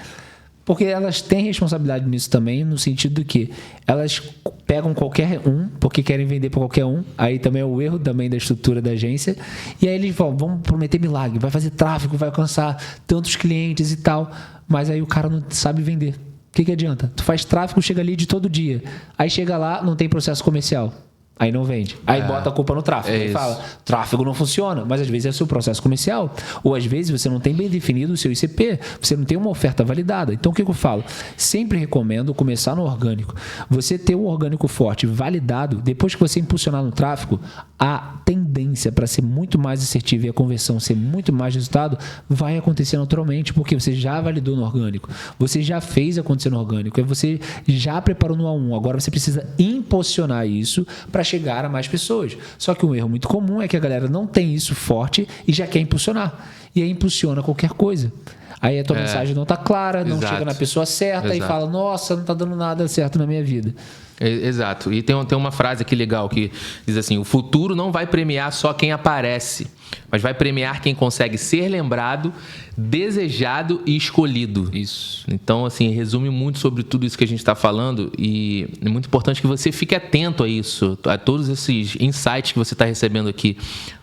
porque elas têm responsabilidade nisso também, no sentido de que elas pegam qualquer um, porque querem vender para qualquer um. Aí também é o erro também da estrutura da agência. E aí eles vão prometer milagre, vai fazer tráfego, vai alcançar tantos clientes e tal. Mas aí o cara não sabe vender. O que adianta? Tu faz tráfego, chega ali de todo dia. Aí chega lá, não tem processo comercial. Aí não vende. Aí bota a culpa no tráfego. Aí fala, tráfego não funciona. Mas às vezes é o seu processo comercial. Ou às vezes você não tem bem definido o seu ICP. Você não tem uma oferta validada. Então o que eu falo? Sempre recomendo começar no orgânico. Você ter um orgânico forte, validado. Depois que você impulsionar no tráfego, a tendência para ser muito mais assertivo e a conversão ser muito mais resultado vai acontecer naturalmente. Porque você já validou no orgânico. Você já fez acontecer no orgânico. Aí você já preparou no A1. Agora você precisa impulsionar isso para chegar a mais pessoas. Só que um erro muito comum é que a galera não tem isso forte e já quer impulsionar. E aí impulsiona qualquer coisa. Aí a tua mensagem não está clara, não chega na pessoa certa e fala, nossa, não está dando nada certo na minha vida. Exato. E tem uma frase aqui legal que diz assim, o futuro não vai premiar só quem aparece, mas vai premiar quem consegue ser lembrado, desejado e escolhido. Isso. Então, assim, resume muito sobre tudo isso que a gente está falando e é muito importante que você fique atento a isso, a todos esses insights que você está recebendo aqui,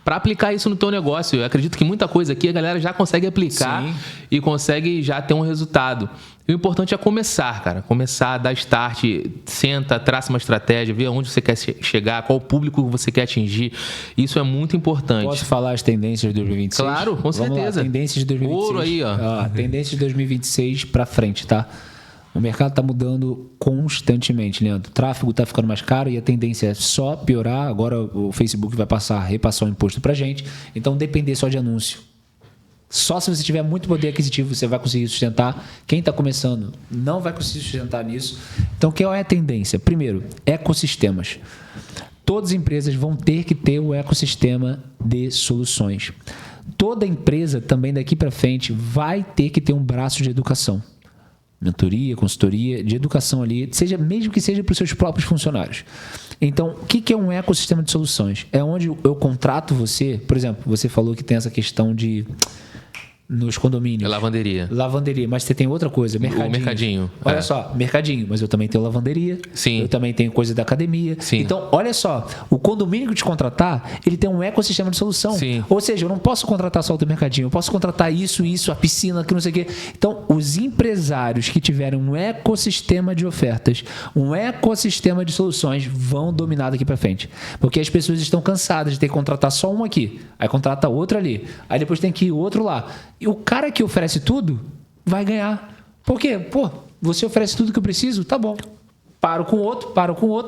para aplicar isso no teu negócio. Eu acredito que muita coisa aqui a galera já consegue aplicar e consegue já ter um resultado. E o importante é começar, cara. Começar a dar start, senta, traça uma estratégia, vê aonde você quer chegar, qual o público você quer atingir. Isso é muito importante. Posso falar as tendências de 2026? Claro, com certeza. Vamos lá, tendências de 2026. Ouro aí, ó. Tendências de 2026 para frente, tá? O mercado está mudando constantemente, Leandro. O tráfego está ficando mais caro e a tendência é só piorar. Agora o Facebook vai repassar o imposto para gente. Então, depender só de anúncio. Só se você tiver muito poder aquisitivo você vai conseguir sustentar. Quem está começando não vai conseguir sustentar nisso. Então, qual é a tendência? Primeiro, ecossistemas. Todas as empresas vão ter que ter o ecossistema de soluções. Toda empresa também daqui para frente vai ter que ter um braço de educação. Mentoria, consultoria, de educação ali, mesmo que seja para os seus próprios funcionários. Então, o que é um ecossistema de soluções? É onde eu contrato você, por exemplo, você falou que tem essa questão de... nos condomínios. Lavanderia. Lavanderia, mas você tem outra coisa, mercadinho. O mercadinho. Olha só, mercadinho, mas eu também tenho lavanderia. Sim. Eu também tenho coisa da academia. Sim. Então, olha só, o condomínio que te contratar, ele tem um ecossistema de solução. Sim. Ou seja, eu não posso contratar só o teu mercadinho, eu posso contratar isso, a piscina, que não sei o quê. Então, os empresários que tiverem um ecossistema de ofertas, um ecossistema de soluções, vão dominar daqui para frente. Porque as pessoas estão cansadas de ter que contratar só um aqui, aí contrata outro ali, aí depois tem que ir outro lá. E o cara que oferece tudo vai ganhar. Por quê? Pô, você oferece tudo que eu preciso? Tá bom. Paro com outro,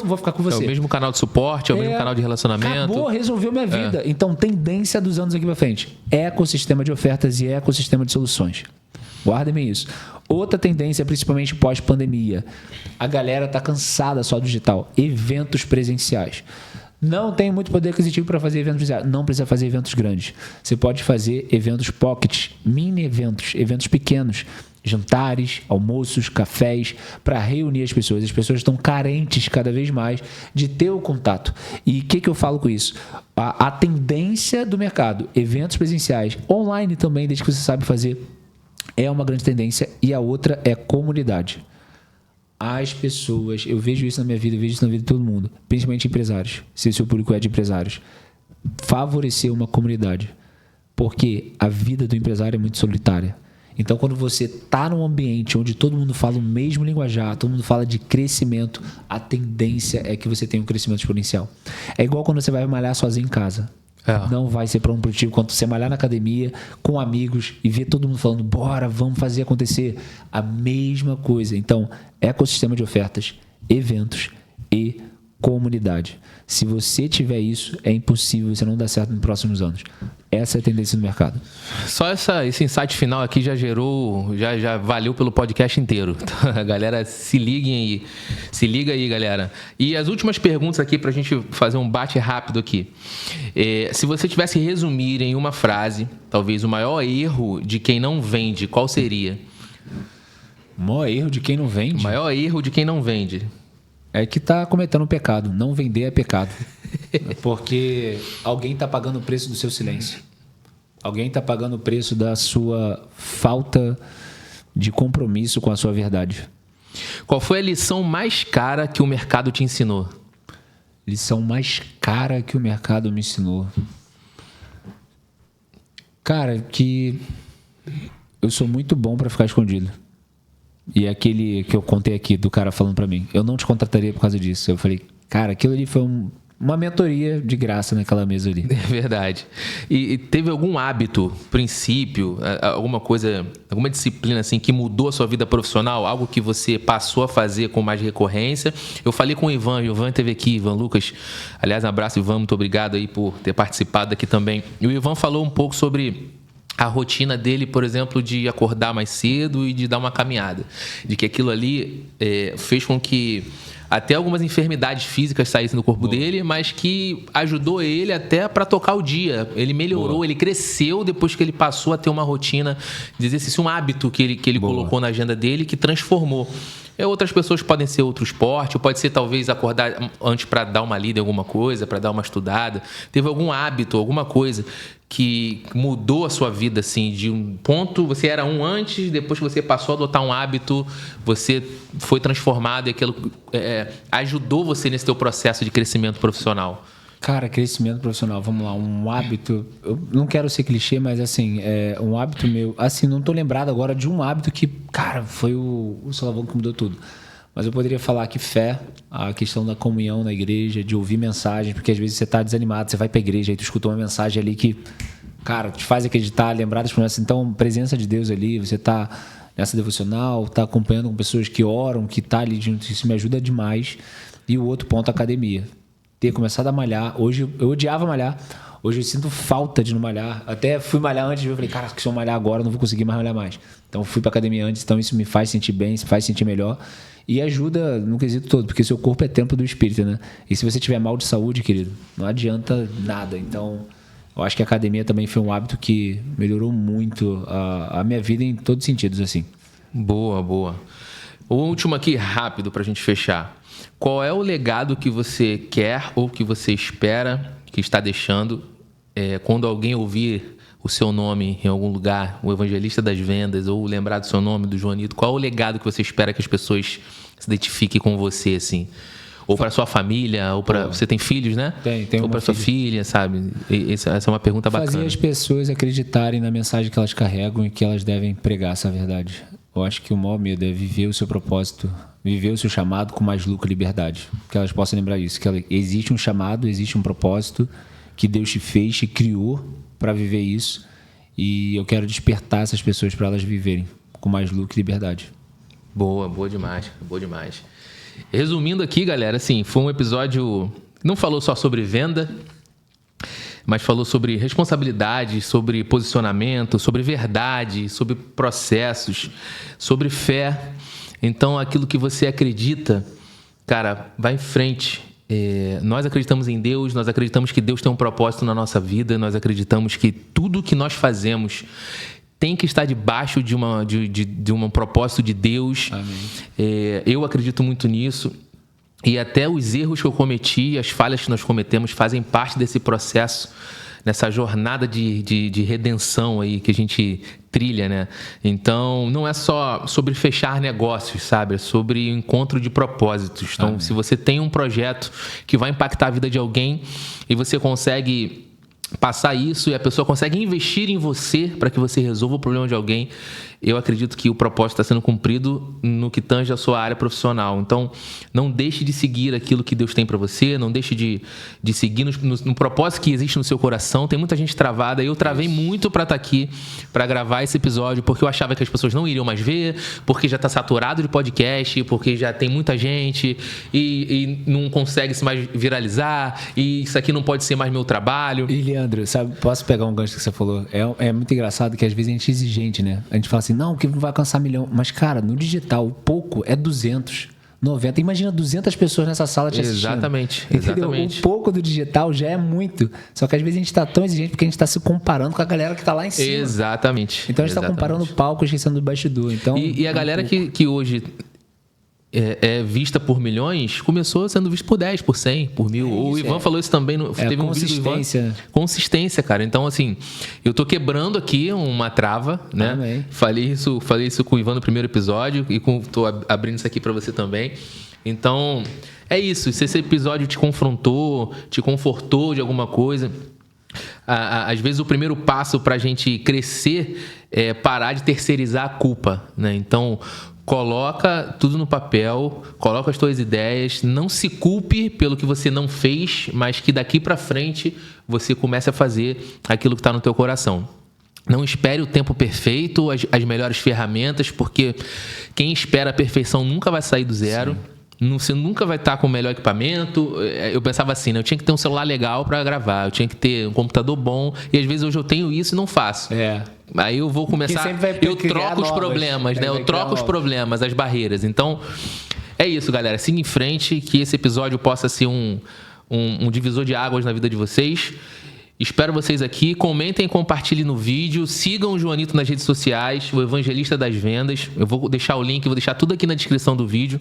vou ficar com você. É o mesmo canal de suporte, é o mesmo canal de relacionamento. Acabou, resolveu minha vida. Então, tendência dos anos aqui pra frente. Ecossistema de ofertas e ecossistema de soluções. Guardem isso. Outra tendência, principalmente pós-pandemia. A galera tá cansada só do digital. Eventos presenciais. Não tem muito poder aquisitivo para fazer eventos presenciais. Não precisa fazer eventos grandes. Você pode fazer eventos pocket, mini eventos, eventos pequenos. jantares, almoços, cafés, para reunir as pessoas. As pessoas estão carentes cada vez mais de ter o contato. E o que eu falo com isso? A tendência do mercado, eventos presenciais, online também, desde que você sabe fazer, é uma grande tendência. E a outra é comunidade. As pessoas, eu vejo isso na minha vida, eu vejo isso na vida de todo mundo, principalmente empresários, se o seu público é de empresários, favorecer uma comunidade. Porque a vida do empresário é muito solitária. Então, quando você está num ambiente onde todo mundo fala o mesmo linguajar, todo mundo fala de crescimento, a tendência é que você tenha um crescimento exponencial. É igual quando você vai malhar sozinho em casa. Não vai ser tão produtivo quanto você malhar na academia com amigos e ver todo mundo falando, bora, vamos fazer acontecer. A mesma coisa. Então, ecossistema de ofertas, eventos e comunidade. Se você tiver isso, é impossível você não dar certo nos próximos anos. Essa é a tendência do mercado. Só esse insight final aqui já gerou, já valeu pelo podcast inteiro. A galera se liga aí, galera. E as últimas perguntas aqui pra gente fazer um bate rápido aqui. Se você tivesse que resumir em uma frase, talvez o maior erro de quem não vende, qual seria? O maior erro de quem não vende? O maior erro de quem não vende. É que está cometendo um pecado. Não vender é pecado. Porque alguém está pagando o preço do seu silêncio. Alguém está pagando o preço da sua falta de compromisso com a sua verdade. Qual foi a lição mais cara que o mercado te ensinou? Lição mais cara que o mercado me ensinou? Cara, que eu sou muito bom para ficar escondido. E aquele que eu contei aqui, do cara falando pra mim, eu não te contrataria por causa disso. Eu falei, cara, aquilo ali foi uma mentoria de graça naquela mesa ali. É verdade. E teve algum hábito, princípio, alguma coisa, alguma disciplina assim que mudou a sua vida profissional? Algo que você passou a fazer com mais recorrência? Eu falei com o Ivan esteve aqui, Ivan Lucas. Aliás, um abraço, Ivan, muito obrigado aí por ter participado aqui também. E o Ivan falou um pouco sobre a rotina dele, por exemplo, de acordar mais cedo e de dar uma caminhada. De que aquilo ali fez com que até algumas enfermidades físicas saíssem do corpo dele, mas que ajudou ele até para tocar o dia. Ele melhorou, ele cresceu depois que ele passou a ter uma rotina de exercício, um hábito que ele colocou na agenda dele que transformou. Outras pessoas podem ser outro esporte, ou pode ser talvez acordar antes para dar uma lida em alguma coisa, para dar uma estudada. Teve algum hábito, alguma coisa que mudou a sua vida, assim, de um ponto, você era um antes, depois que você passou a adotar um hábito, você foi transformado e aquilo ajudou você nesse teu processo de crescimento profissional? Cara, crescimento profissional, vamos lá, um hábito, eu não quero ser clichê, mas assim, um hábito meu, assim, não tô lembrado agora de um hábito que, cara, foi o Solavão que mudou tudo. Mas eu poderia falar que fé, a questão da comunhão na igreja, de ouvir mensagens, porque às vezes você tá desanimado, você vai pra igreja e tu escuta uma mensagem ali que, cara, te faz acreditar, lembrar das promessas. Então, presença de Deus ali, você tá nessa devocional, tá acompanhando com pessoas que oram, que tá ali junto, isso me ajuda demais. E o outro ponto, a academia. Ter começado a malhar. Hoje eu odiava malhar. Hoje eu sinto falta de não malhar. Até fui malhar antes e eu falei, cara, se eu malhar agora eu não vou conseguir mais malhar mais. Então fui pra academia antes, então isso me faz sentir bem, me faz sentir melhor. E ajuda no quesito todo, porque seu corpo é templo do espírito, né? E se você tiver mal de saúde, querido, não adianta nada. Então, eu acho que a academia também foi um hábito que melhorou muito a minha vida em todos os sentidos, assim. Boa, boa. O último aqui, rápido, pra gente fechar. Qual é o legado que você quer ou que você espera que está deixando quando alguém ouvir o seu nome em algum lugar, o evangelista das vendas, ou lembrar do seu nome, do Joanito? Qual é o legado que você espera que as pessoas se identifiquem com você, assim? Ou para sua família, ou para... Você tem filhos, né? Tem ou para sua filha, sabe? Essa é uma pergunta bacana. Fazer as pessoas acreditarem na mensagem que elas carregam e que elas devem pregar essa verdade. Eu acho que o maior medo é viver o seu propósito, viver o seu chamado com mais lucro e liberdade. Que elas possam lembrar isso, que existe um chamado, existe um propósito que Deus te fez, te criou para viver isso. E eu quero despertar essas pessoas para elas viverem com mais lucro e liberdade. Boa, boa demais, boa demais. Resumindo aqui, galera, assim, foi um episódio que não falou só sobre venda, mas falou sobre responsabilidade, sobre posicionamento, sobre verdade, sobre processos, sobre fé. Então, aquilo que você acredita, cara, vai em frente. Nós acreditamos em Deus, nós acreditamos que Deus tem um propósito na nossa vida, nós acreditamos que tudo que nós fazemos tem que estar debaixo de um propósito de Deus. Amém. Eu acredito muito nisso. E até os erros que eu cometi, as falhas que nós cometemos, fazem parte desse processo, nessa jornada de redenção aí que a gente trilha, né? Então, não é só sobre fechar negócios, sabe? É sobre encontro de propósitos. Então, se você tem um projeto que vai impactar a vida de alguém e você consegue passar isso e a pessoa consegue investir em você para que você resolva o problema de alguém, eu acredito que o propósito está sendo cumprido no que tange a sua área profissional. Então, não deixe de seguir aquilo que Deus tem para você, não deixe de seguir no propósito que existe no seu coração. Tem muita gente travada. Eu travei muito para estar aqui, para gravar esse episódio, porque eu achava que as pessoas não iriam mais ver, porque já está saturado de podcast, porque já tem muita gente e não consegue se mais viralizar, e isso aqui não pode ser mais meu trabalho. E, Leandro, sabe, posso pegar um gancho que você falou? É muito engraçado que às vezes a gente é exigente, né? A gente fala assim, não, que não vai alcançar 1 milhão. Mas, cara, no digital, pouco é 290. Imagina 200 pessoas nessa sala te assistindo. Exatamente. Entendeu? Um pouco do digital já é muito. Só que às vezes a gente está tão exigente porque a gente está se comparando com a galera que está lá em cima. Exatamente. Então a gente está comparando o palco, esquecendo do bastidor. Então, e a galera que hoje é vista por milhões, começou sendo vista por 10, por 100, por 1000. O Ivan falou isso também. Teve um vídeo do Ivan. Consistência, cara. Então, assim, eu tô quebrando aqui uma trava, né? Amém. Falei isso com o Ivan no primeiro episódio e tô abrindo isso aqui para você também. Então, é isso. Se esse episódio te confrontou, te confortou de alguma coisa, às vezes o primeiro passo para a gente crescer é parar de terceirizar a culpa, né? Então, coloca tudo no papel, coloca as tuas ideias, não se culpe pelo que você não fez, mas que daqui para frente você comece a fazer aquilo que está no teu coração. Não espere o tempo perfeito, as melhores ferramentas, porque quem espera a perfeição nunca vai sair do zero. Você nunca vai estar com o melhor equipamento. Eu pensava assim, né? Eu tinha que ter um celular legal para gravar, eu tinha que ter um computador bom, e às vezes hoje eu tenho isso e não faço. Aí eu vou começar, eu troco os problemas, né? Eu troco os problemas, as barreiras. Então, é isso, galera. Siga em frente, que esse episódio possa ser um divisor de águas na vida de vocês. Espero vocês aqui. Comentem e compartilhem no vídeo. Sigam o Joanito nas redes sociais, o Evangelista das Vendas. Eu vou deixar o link, vou deixar tudo aqui na descrição do vídeo.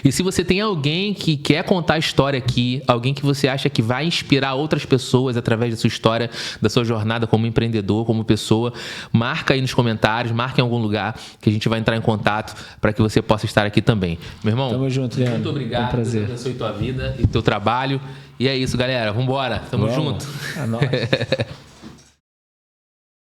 E se você tem alguém que quer contar a história aqui, alguém que você acha que vai inspirar outras pessoas através da sua história, da sua jornada como empreendedor, como pessoa, marca aí nos comentários, marca em algum lugar que a gente vai entrar em contato para que você possa estar aqui também. Meu irmão, tamo junto, Leandro. Muito obrigado. É um prazer. Deus abençoe tua vida e teu trabalho. E é isso, galera. Vambora. Tamo junto. É nóis.